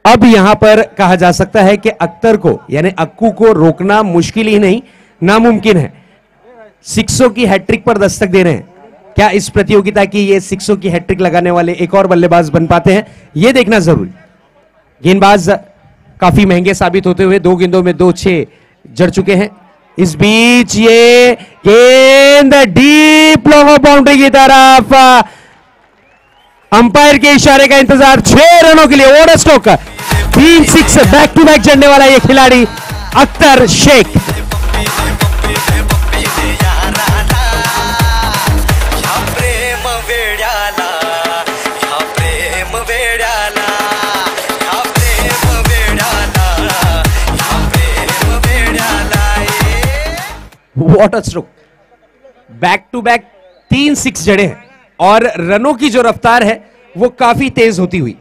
अब यहां पर कहा जा सकता है कि अख्तर को यानी अक्कू को रोकना मुश्किल ही नहीं नामुमकिन है। 600 की हैट्रिक पर दस्तक दे रहे हैं। क्या इस प्रतियोगिता की ये 600 की हैट्रिक लगाने वाले एक और बल्लेबाज बन पाते हैं, ये देखना जरूरी। गेंदबाज काफी महंगे साबित होते हुए 2 गेंदों में 2-6 जड़ चुके हैं। इस बीच ये गेंद डीप लॉन्ग बाउंड्री की तरफ, अंपायर के इशारे का इंतजार 6 रनों के लिए। Over stroke 3-6 back to back चढ़ने वाला ये खिलाड़ी Akhtar Shaikh. What a stroke, back to back 3-6 जड़े हैं और रनों की जो रफ्तार है वो काफी तेज होती हुई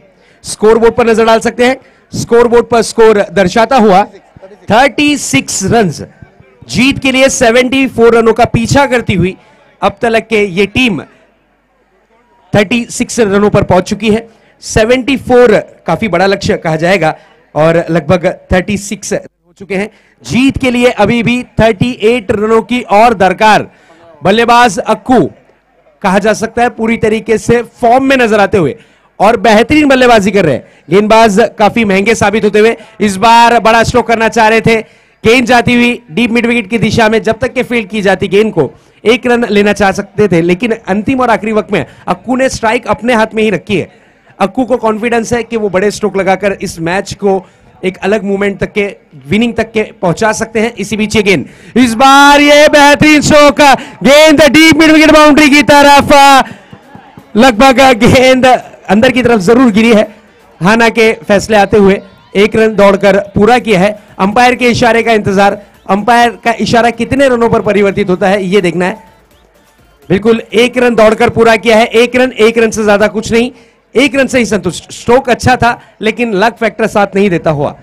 स्कोरबोर्ड पर नजर डाल सकते हैं। स्कोरबोर्ड पर स्कोर दर्शाता हुआ 36 रन्स। जीत के लिए 74 रनों का पीछा करती हुई अब तक के ये टीम 36 रनों पर पहुंच चुकी है। 74 काफी बड़ा लक्ष्य कहा जाएगा और लगभग 36 हो चुके हैं। जीत के लिए अभी भी 38 रनों की और दरकार। बल्लेबाज अक्कू कहा जा सकता है पूरी तरीके से फॉर्म में नजर आते हुए और बेहतरीन बल्लेबाजी कर रहे हैं। गेंदबाज काफी महंगे साबित होते हुए इस बार बड़ा स्ट्रोक करना चाह रहे थे। गेंद जाती हुई डीप मिड विकेट की दिशा में, जब तक के फील्ड की जाती गेंद को 1 रन लेना चाह सकते थे, लेकिन अंतिम और आखिरी वक्त में अक्कू ने स्ट्राइक अपने हाथ में ही रखी है। अक्कू को कॉन्फिडेंस है कि वो बड़े स्ट्रोक लगाकर इस मैच को एक अलग मूवमेंट तक के, विनिंग तक के पहुंचा सकते हैं। इसी बीच ये गेंद, इस बार ये बेहतरीन स्ट्रोक, गेंद डीप मिड विकेट बाउंड्री की तरफ, लगभग गेंद अंदर की तरफ जरूर गिरी है। हाना के फैसले आते हुए 1 रन दौड़कर पूरा किया है। अंपायर के इशारे का इंतजार, अंपायर का इशारा कितने रनों पर परिवर्तित होता है ये देखना है। बिल्कुल 1 रन दौड़कर पूरा किया है। 1 रन से ज्यादा कुछ नहीं, 1 रन से ही संतुष्ट। स्ट्रोक अच्छा था लेकिन लक फैक्टर साथ नहीं देता हुआ।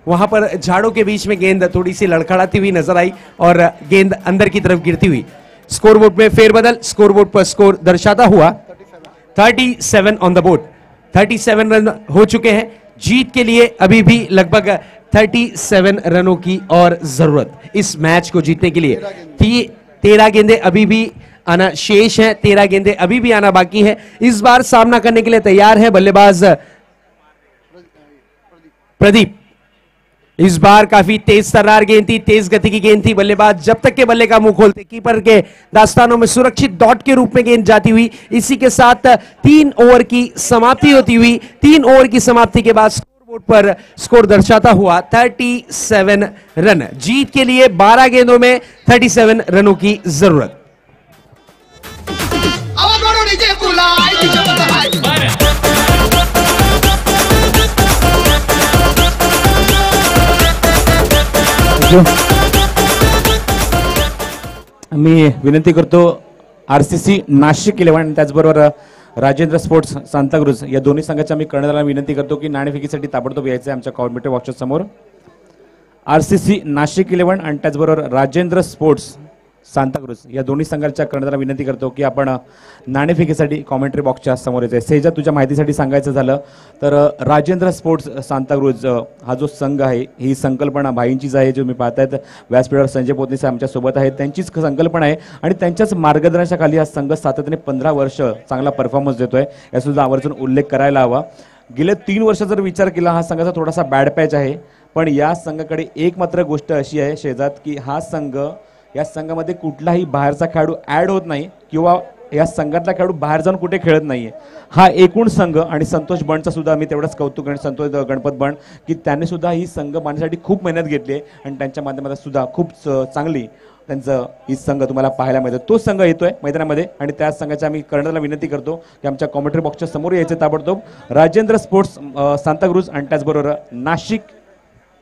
वहां पर झाड़ों के बीच में गेंद थोड़ी सी लड़खड़ाती हुई नजर आई और गेंद अंदर की तरफ गिरती हुई। स्कोरबोर्ड में फेरबदल, स्कोरबोर्ड पर स्कोर दर्शाता हुआ 37 ऑन द बोर्ड। 37 रन हो चुके हैं। जीत के लिए अभी भी लगभग 37 रनों की और जरूरत इस मैच को जीतने के लिए थी। 13 गेंदें अभी भी आना शेष है, 13 गेंदें अभी भी आना बाकी है। इस बार सामना करने के लिए तैयार है बल्लेबाज प्रदीप। इस बार काफी तेज तर्रार गेंद थी, तेज गति की गेंद थी। बल्लेबाज जब तक के बल्ले का मुंह खोलते कीपर के दास्तानों में सुरक्षित डॉट के रूप में गेंद जाती हुई, इसी के साथ 3 ओवर की समाप्ति होती हुई। 3 ओवर की समाप्ति के बाद स्कोरबोर्ड पर स्कोर दर्शाता हुआ 37 रन। जीत के लिए 12 गेंदों में 37 रनों की जरूरत।
मी विनंती करतो आरसीसी नाशिक 11 आणि त्याचबरोबर राजेंद्र स्पोर्ट्स सांताक्रूज या दोन्ही संघाच्या मी कर्णधाराला विनंती करतो की नाणेफेकीसाठी ताबडतोब यायचं आहे आमच्या कॉमेंट्री बॉक्सच्या समोर। आरसीसी नाशिक 11 आणि त्याचबरोबर राजेंद्र स्पोर्ट्स सांताक्रूज या दोन्ही संघाच्या कर्णधाराला विनंती करतो की आपण नाणेफेकीसाठी कॉमेंट्री बॉक्सच्या समोर यायचं आहे। सेजा, तुझ्या माहितीसाठी सांगायचं झालं तर राजेंद्र स्पोर्ट्स सांताक्रूज हा जो संघ आहे, ही संकल्पना भाईंचीच आहे। जो मी पाहतायत व्यासपीठावर संजय पोतनी साहेब आमच्या सोबत आहेत, त्यांचीच संकल्पना आहे आणि त्यांच्याच मार्गदर्शनाखाली हा संघ सातत्याने 15 वर्ष चांगला परफॉर्मन्स देतोय, यासुद्धा आवर्जून उल्लेख करायला हवा। गेल्या 3 वर्ष जर विचार केला हा संघाचा थोडासा बॅड पॅच आहे, पण या संघाकडे एक मात्र गोष्ट अशी आहे शेजात की हा संघ, या संघामध्ये कुठलाही बाहेरचा खेळाडू ऍड होत नाही किंवा या संघातला खेळाडू बाहेर जाऊन कुठे खेळत नाहीये। हा एकूण संघ आणि संतोष बंडचा सुद्धा मी तेवढंच कौतुक आणि संतोष गणपत बंड की त्यांनी सुद्धा ही संघ बांधण्यासाठी खूप मेहनत घेतली आहे आणि त्यांच्या माध्यमातून सुद्धा खूप चांगली त्यांचं ही संघ तुम्हाला पाहायला मिळतो। तो संघ येतोय मैदानामध्ये आणि त्या संघाच्या आम्ही कर्णधाराला विनंती करतो की आमच्या कॉमेंट्री बॉक्सच्या समोर यायचे ताबडतोब राजेंद्र स्पोर्ट्स सांताक्रूज आणि त्याचबरोबर नाशिक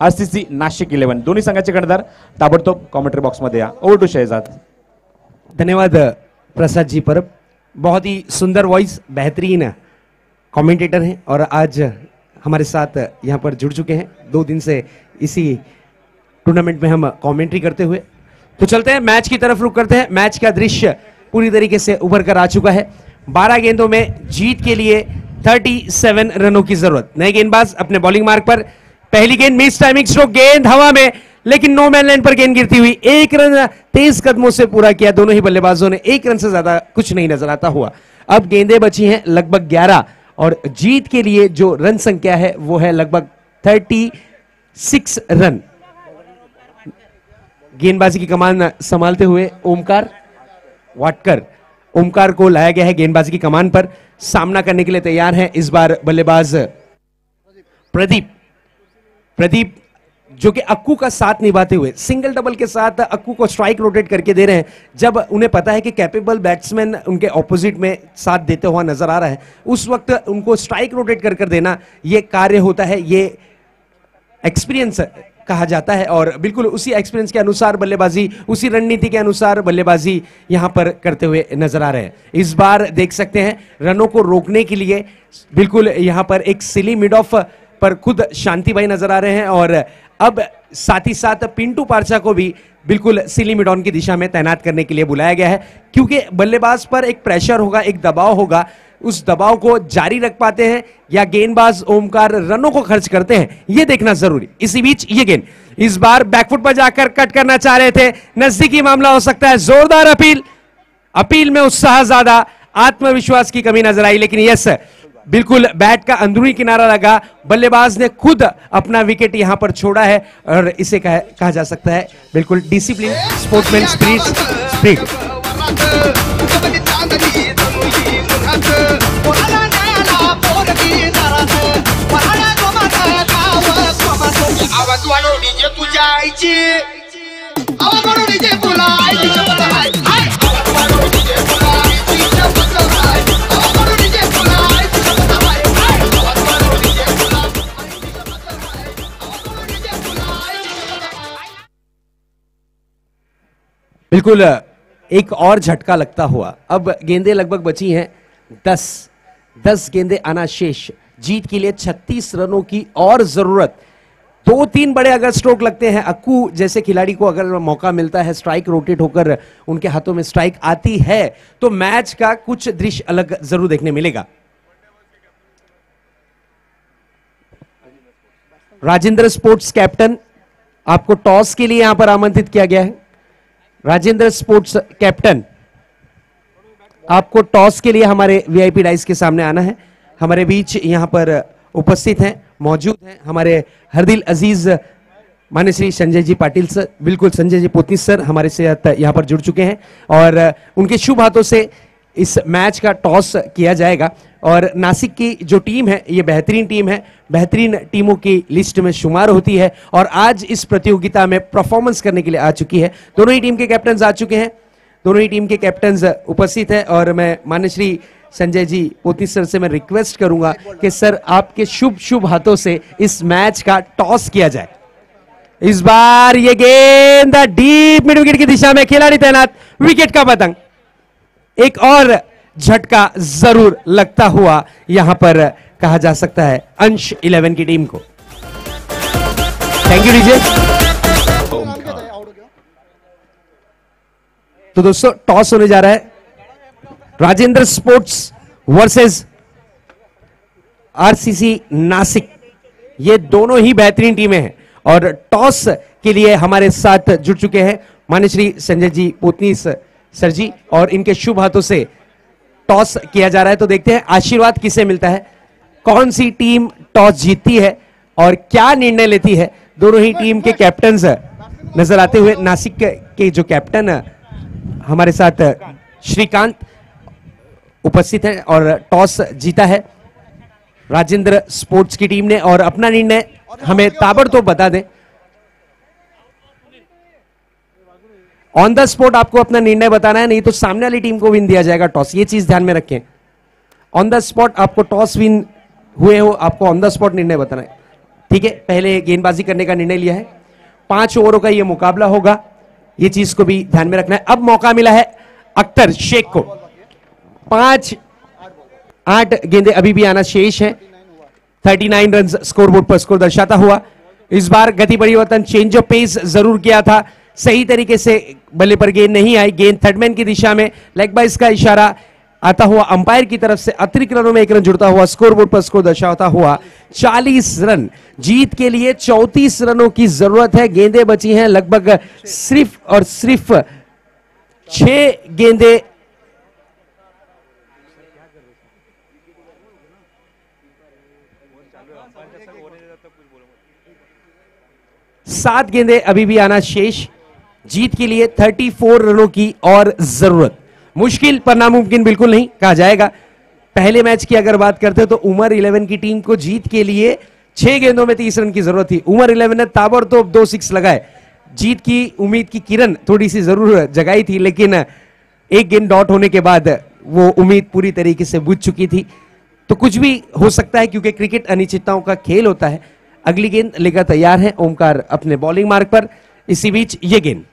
आरसीसी नाशिक 11 दोन्ही संघाचे कर्णधार ताबडतोब कॉमेंट्री बॉक्स में या। Over to Shahzad.
धन्यवाद प्रसाद जी परब, बहुत ही सुंदर वॉइस, बेहतरीन कमेंटेटर हैं और आज हमारे साथ यहाँ पर जुड़ चुके हैं। 2 दिन से इसी टूर्नामेंट में हम कमेंट्री करते हुए। तो चलते हैं मैच की तरफ रुख करते हैं। मैच का दृश्य पूरी तरीके से उभर कर आ चुका है। 12 गेंदों में जीत के लिए 37 रनों की जरूरत। नए गेंदबाज अपने बॉलिंग मार्क पर। पहली गेंद मिस टाइमिंग स्ट्रोक, गेंद हवा में लेकिन नो मैन लैंड पर गेंद गिरती हुई। 1 रन तेज कदमों से पूरा किया दोनों ही बल्लेबाजों ने। 1 रन से ज्यादा कुछ नहीं नजर आता हुआ। अब गेंदें बची हैं लगभग 11 और जीत के लिए जो रन संख्या है वो है लगभग 36 रन। गेंदबाजी की कमान संभालते हुए ओमकार वाटकर, ओमकार को लाया गया है गेंदबाजी की कमान पर। सामना करने के लिए तैयार है इस बार बल्लेबाज प्रदीप जो कि अक्कू का साथ निभाते हुए सिंगल डबल के साथ अक्कू को स्ट्राइक रोटेट करके दे रहे हैं। जब उन्हें पता है कि कैपेबल बैट्समैन उनके ऑपोजिट में साथ देते हुआ नजर आ रहा है, उस वक्त उनको स्ट्राइक रोटेट कर देना ये कार्य होता है, ये एक्सपीरियंस कहा जाता है और बिल्कुल उसी एक्सपीरियंस के अनुसार बल्लेबाजी, उसी रणनीति के अनुसार बल्लेबाजी यहां पर करते हुए नजर आ रहे हैं। इस बार देख सकते हैं रनों को रोकने के लिए बिल्कुल यहां पर एक सिली मिड ऑफ पर खुद शांति भाई नजर आ रहे हैं और अब साथ ही साथ पिंटू पारचा को भी बिल्कुल सिली मिड ऑन की दिशा में तैनात करने के लिए बुलाया गया है, क्योंकि बल्लेबाज पर एक प्रेशर होगा, एक दबाव होगा। उस दबाव को जारी रख पाते हैं या गेंदबाज ओमकार रनों को खर्च करते हैं, यह देखना जरूरी। इसी बीच ये गेंद इस बार बैकफुट पर जाकर कट करना चाह रहे थे, नजदीकी मामला हो सकता है। जोरदार अपील में उत्साह ज्यादा, आत्मविश्वास की कमी नजर आई, लेकिन यस बिल्कुल बैट का अंदरूनी किनारा लगा। बल्लेबाज ने खुद अपना विकेट यहां पर छोड़ा है और इसे कहा जा सकता है बिल्कुल डिसिप्लिन, स्पोर्ट्समैन स्पिरिट। बिल्कुल एक और झटका लगता हुआ। अब गेंदें लगभग बची हैं 10 गेंदें आना शेष। जीत के लिए 36 रनों की और जरूरत। 2-3 बड़े अगर स्ट्रोक लगते हैं, अक्कू जैसे खिलाड़ी को अगर मौका मिलता है, स्ट्राइक रोटेट होकर उनके हाथों में स्ट्राइक आती है, तो मैच का कुछ दृश्य अलग जरूर देखने मिलेगा। राजेंद्र स्पोर्ट्स कैप्टन, आपको टॉस के लिए यहां पर आमंत्रित किया गया है। राजेंद्र स्पोर्ट्स कैप्टन, आपको टॉस के लिए हमारे वीआईपी डाइस के सामने आना है। हमारे बीच यहाँ पर उपस्थित हैं, मौजूद हैं हमारे हरदिल अजीज मान्य श्री संजय जी पाटिल सर, बिल्कुल संजय जी पोतनीस सर हमारे साथ यहाँ पर जुड़ चुके हैं और उनके शुभ हाथों से इस मैच का टॉस किया जाएगा। और नासिक की जो टीम है ये बेहतरीन टीम है, बेहतरीन टीमों की लिस्ट में शुमार होती है और आज इस प्रतियोगिता में परफॉर्मेंस करने के लिए आ चुकी है। दोनों ही टीम के कैप्टन आ चुके हैं, दोनों ही टीम के कैप्टन उपस्थित हैं और मैं मान्य श्री संजय जी पोतनीस सर से मैं रिक्वेस्ट करूंगा कि सर आपके शुभ हाथों से इस मैच का टॉस किया जाए। इस बार ये गेंद डीप मिड विकेट की दिशा में, खिलाड़ी तैनात, विकेट का पतंग, एक और झटका जरूर लगता हुआ यहां पर कहा जा सकता है अंश 11 की टीम को। Thank you DJ. तो दोस्तों टॉस होने जा रहा है, Rajendra sports versus RCC Nashik. ये दोनों ही बेहतरीन टीमें हैं और टॉस के लिए हमारे साथ जुड़ चुके हैं मान्य श्री संजय जी पोतनीस सर जी और इनके शुभ हाथों से टॉस किया जा रहा है। तो देखते हैं आशीर्वाद किसे मिलता है, कौन सी टीम टॉस जीतती है और क्या निर्णय लेती है। दोनों ही टीम के कैप्टन नजर आते हुए, नासिक के जो कैप्टन हमारे साथ श्रीकांत उपस्थित है और टॉस जीता है राजेंद्र स्पोर्ट्स की टीम ने और अपना निर्णय हमें ताबड़तोड़ बता दें। ऑन द स्पॉट आपको अपना निर्णय बताना है, नहीं तो सामने वाली टीम को विन दिया जाएगा टॉस, ये चीज ध्यान में रखें। ऑन द स्पॉट आपको टॉस विन हुए हो, आपको ऑन द स्पॉट निर्णय बताना है, ठीक है। पहले गेंदबाजी करने का निर्णय लिया है, 5 ओवरों का ये मुकाबला होगा, ये चीज को भी ध्यान में रखना है। अब मौका मिला है अख्तर शेख को, 8 गेंदें अभी भी आना शेष है। 39 रन स्कोरबोर्ड पर स्कोर दर्शाता हुआ। इस बार गति परिवर्तन, चेंज ऑफ पेस जरूर किया था, सही तरीके से बल्ले पर गेंद नहीं आई। गेंद थर्डमैन की दिशा में, लेग बाइस का इशारा आता हुआ अंपायर की तरफ से, अतिरिक्त रनों में 1 रन जुड़ता हुआ स्कोरबोर्ड पर स्कोर दर्शाता हुआ 40 रन। जीत के लिए 34 रनों की जरूरत है। गेंदें बची हैं लगभग सिर्फ और सिर्फ 6 गेंदें। सात गेंदें अभी भी आना शेष। जीत के लिए 34 रनों की और जरूरत। मुश्किल पर नामुमकिन बिल्कुल नहीं कहा जाएगा। पहले मैच की अगर बात करते हो तो उमर 11 की टीम को जीत के लिए 6 गेंदों में 30 रन की जरूरत थी। उमर 11 ने ताबड़तोड़ 2 6 लगाए। जीत की उम्मीद की किरण थोड़ी सी जरूर जगाई थी, लेकिन एक गेंद डॉट होने के बाद वो उम्मीद पूरी तरीके से बुझ चुकी थी। तो कुछ भी हो सकता है क्योंकि क्रिकेट अनिश्चितताओं का खेल होता है। अगली गेंद लेकर तैयार है ओमकार अपने बॉलिंग मार्ग पर। इसी बीच ये गेंद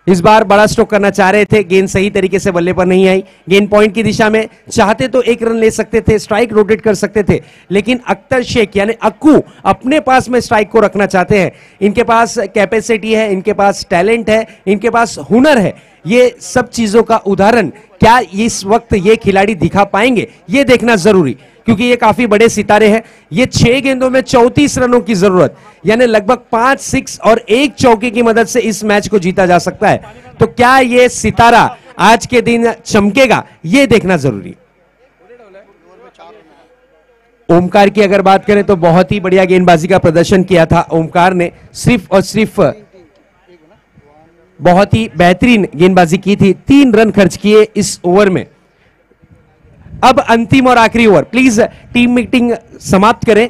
इस बार बड़ा स्ट्रोक करना चाह रहे थे, गेंद सही तरीके से बल्ले पर नहीं आई। गेंद पॉइंट की दिशा में, चाहते तो 1 रन ले सकते थे, स्ट्राइक रोटेट कर सकते थे, लेकिन अख्तर शेख यानी अक्कू अपने पास में स्ट्राइक को रखना चाहते हैं। इनके पास कैपेसिटी है, इनके पास टैलेंट है, इनके पास हुनर है। ये सब चीजों का उदाहरण क्या इस वक्त ये खिलाड़ी दिखा पाएंगे, ये देखना जरूरी, क्योंकि ये काफी बड़े सितारे हैं। ये 6 गेंदों में 34 रनों की जरूरत, यानी लगभग 5 6 और 1 चौके की मदद से इस मैच को जीता जा सकता है। तो क्या ये सितारा आज के दिन चमकेगा, ये देखना जरूरी। ओमकार की अगर बात करें तो बहुत ही बढ़िया गेंदबाजी का प्रदर्शन किया था ओमकार ने। सिर्फ और सिर्फ बहुत ही बेहतरीन गेंदबाजी की थी। 3 रन खर्च किए इस ओवर में। अब अंतिम और आखिरी ओवर, प्लीज टीम मीटिंग समाप्त करें,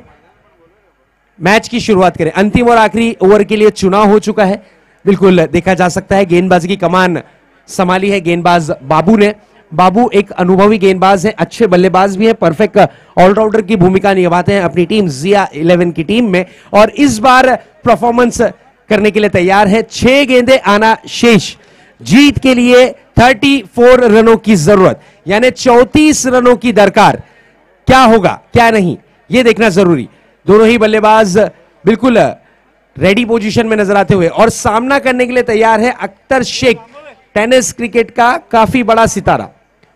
मैच की शुरुआत करें। अंतिम और आखिरी ओवर के लिए चुनाव हो चुका है। बिल्कुल देखा जा सकता है गेंदबाजी की कमान संभाली है गेंदबाज बाबू ने। बाबू एक अनुभवी गेंदबाज है, अच्छे बल्लेबाज भी है, परफेक्ट ऑलराउंडर की भूमिका निभाते हैं अपनी टीम जिया 11 की टीम में, और इस बार परफॉर्मेंस करने के लिए तैयार है। 6 गेंदें आना शेष। जीत के लिए 34 रनों की जरूरत, यानी 34 रनों की दरकार। क्या होगा क्या नहीं, यह देखना जरूरी। दोनों ही बल्लेबाज बिल्कुल रेडी पोजीशन में नजर आते हुए और सामना करने के लिए तैयार है अख्तर शेख, टेनिस क्रिकेट का काफी बड़ा सितारा,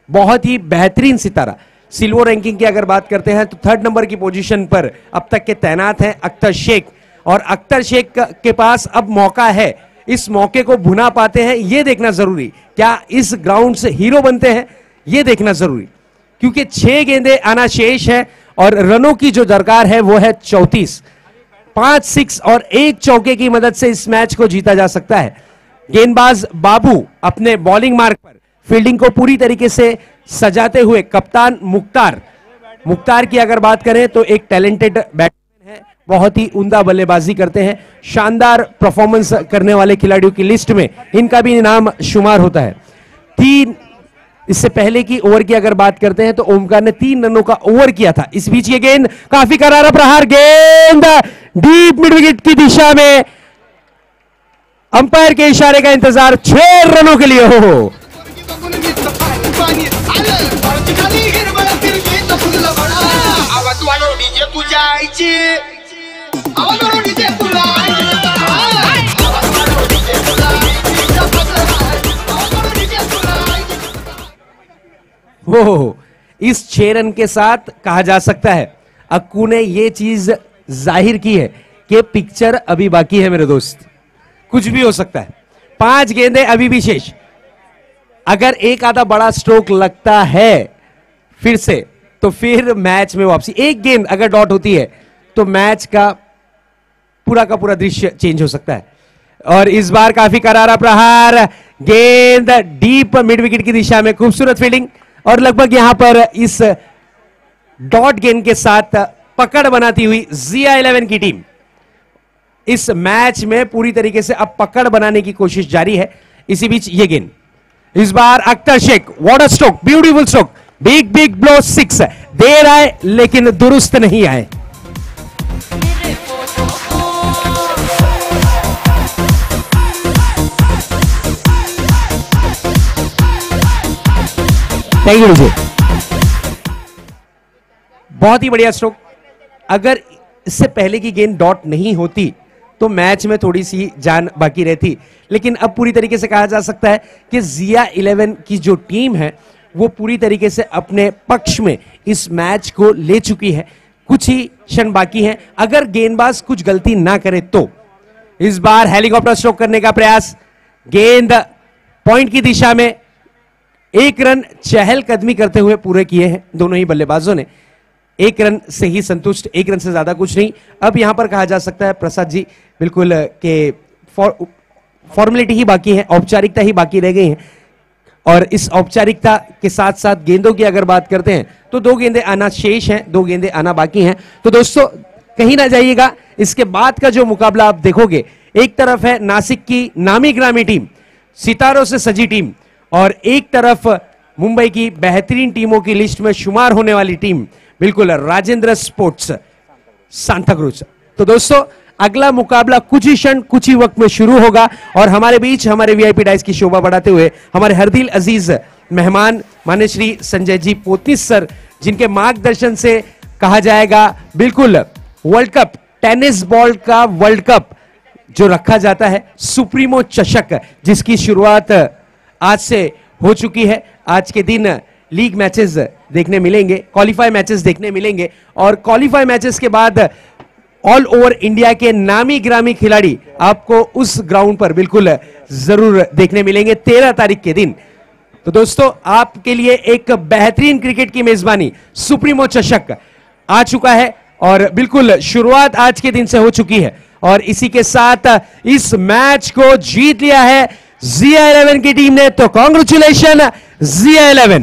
बहुत ही बेहतरीन सितारा। सिल्वर रैंकिंग की अगर बात करते हैं तो 3rd नंबर की पोजीशन पर अब तक के तैनात हैं अख्तर शेख, और अख्तर शेख के पास अब मौका है, इस मौके को भुना पाते हैं, यह देखना जरूरी। क्या इस ग्राउंड से हीरो बनते हैं, यह देखना जरूरी, क्योंकि 6 गेंदे आना शेष है और रनों की जो दरकार है वो है 34। 5 6 और 1 चौके की मदद से इस मैच को जीता जा सकता है। गेंदबाज बाबू अपने बॉलिंग मार्ग पर फील्डिंग को पूरी तरीके से सजाते हुए कप्तान मुख्तार की अगर बात करें तो एक टैलेंटेड बैट्समैन है, बहुत ही उम्दा बल्लेबाजी करते हैं, शानदार परफॉर्मेंस करने वाले खिलाड़ियों की लिस्ट में इनका भी नाम शुमार होता है। 3 इससे पहले की ओवर की अगर बात करते हैं तो ओमकार ने 3 रनों का ओवर किया था। इस बीच ये गेंद काफी करारा प्रहार, गेंद डीप मिड विकेट की दिशा में, अंपायर के इशारे का इंतजार 6 रनों के लिए हो। वो इस 6 रन के साथ कहा जा सकता है अक्कू ने यह चीज जाहिर की है कि पिक्चर अभी बाकी है मेरे दोस्त, कुछ भी हो सकता है। 5 गेंदें अभी भी शेष, अगर एक आधा बड़ा स्ट्रोक लगता है फिर से तो फिर मैच में वापसी। एक गेंद अगर डॉट होती है तो मैच का पूरा दृश्य चेंज हो सकता है। और इस बार काफी करारा प्रहार, गेंद डीप मिड विकेट की दिशा में, खूबसूरत फील्डिंग और लगभग यहां पर इस डॉट गेंद के साथ पकड़ बनाती हुई जिया 11 की टीम इस मैच में पूरी तरीके से अब पकड़ बनाने की कोशिश जारी है। इसी बीच ये गेंद इस बार Akhtar Shaikh, what a stroke, beautiful stroke, big blow 6, देर आए लेकिन दुरुस्त नहीं आए। थैंक यू जी, बहुत ही बढ़िया स्ट्रोक। अगर इससे पहले की गेंद डॉट नहीं होती तो मैच में थोड़ी सी जान बाकी रहती, लेकिन अब पूरी तरीके से कहा जा सकता है कि जिया 11 की जो टीम है वो पूरी तरीके से अपने पक्ष में इस मैच को ले चुकी है। कुछ ही क्षण बाकी हैं, अगर गेंदबाज कुछ गलती ना करे तो। इस बार हेलीकॉप्टर स्ट्रोक करने का प्रयास, गेंद पॉइंट की दिशा में, 1 रन चहलकदमी करते हुए पूरे किए हैं दोनों ही बल्लेबाजों ने। 1 रन से ही संतुष्ट, 1 रन से ज्यादा कुछ नहीं। अब यहां पर कहा जा सकता है प्रसाद जी बिल्कुल के फॉर्मेलिटी ही बाकी है, औपचारिकता ही बाकी रह गई है। और इस औपचारिकता के साथ साथ गेंदों की अगर बात करते हैं तो 2 गेंदें आना शेष हैं, 2 गेंदें आना बाकी हैं। तो दोस्तों कहीं ना जाइएगा, इसके बाद का जो मुकाबला आप देखोगे, एक तरफ है नासिक की नामी ग्रामी टीम, सितारों से सजी टीम, और एक तरफ मुंबई की बेहतरीन टीमों की लिस्ट में शुमार होने वाली टीम बिल्कुल राजेंद्र स्पोर्ट्स सांताक्रूज। तो दोस्तों अगला मुकाबला कुछ ही क्षण कुछ ही वक्त में शुरू होगा और हमारे बीच हमारे वीआईपी डाइस की शोभा बढ़ाते हुए हमारे हरदिल अजीज मेहमान मान्य श्री संजय जी पोतनीस सर, जिनके मार्गदर्शन से कहा जाएगा बिल्कुल वर्ल्ड कप, टेनिस बॉल का वर्ल्ड कप जो रखा जाता है, सुप्रीमो चषक, जिसकी शुरुआत आज से हो चुकी है। आज के दिन लीग मैचेस देखने मिलेंगे, क्वालिफाई मैचेस देखने मिलेंगे और क्वालिफाई मैचेस के बाद ऑल ओवर इंडिया के नामी ग्रामी खिलाड़ी आपको उस ग्राउंड पर बिल्कुल जरूर देखने मिलेंगे 13 तारीख के दिन। तो दोस्तों आपके लिए एक बेहतरीन क्रिकेट की मेजबानी सुप्रीमो चषक आ चुका है और बिल्कुल शुरुआत आज के दिन से हो चुकी है और इसी के साथ इस मैच को जीत लिया है जिया 11 की टीम ने। तो कॉन्ग्रेचुलेशन जिया 11।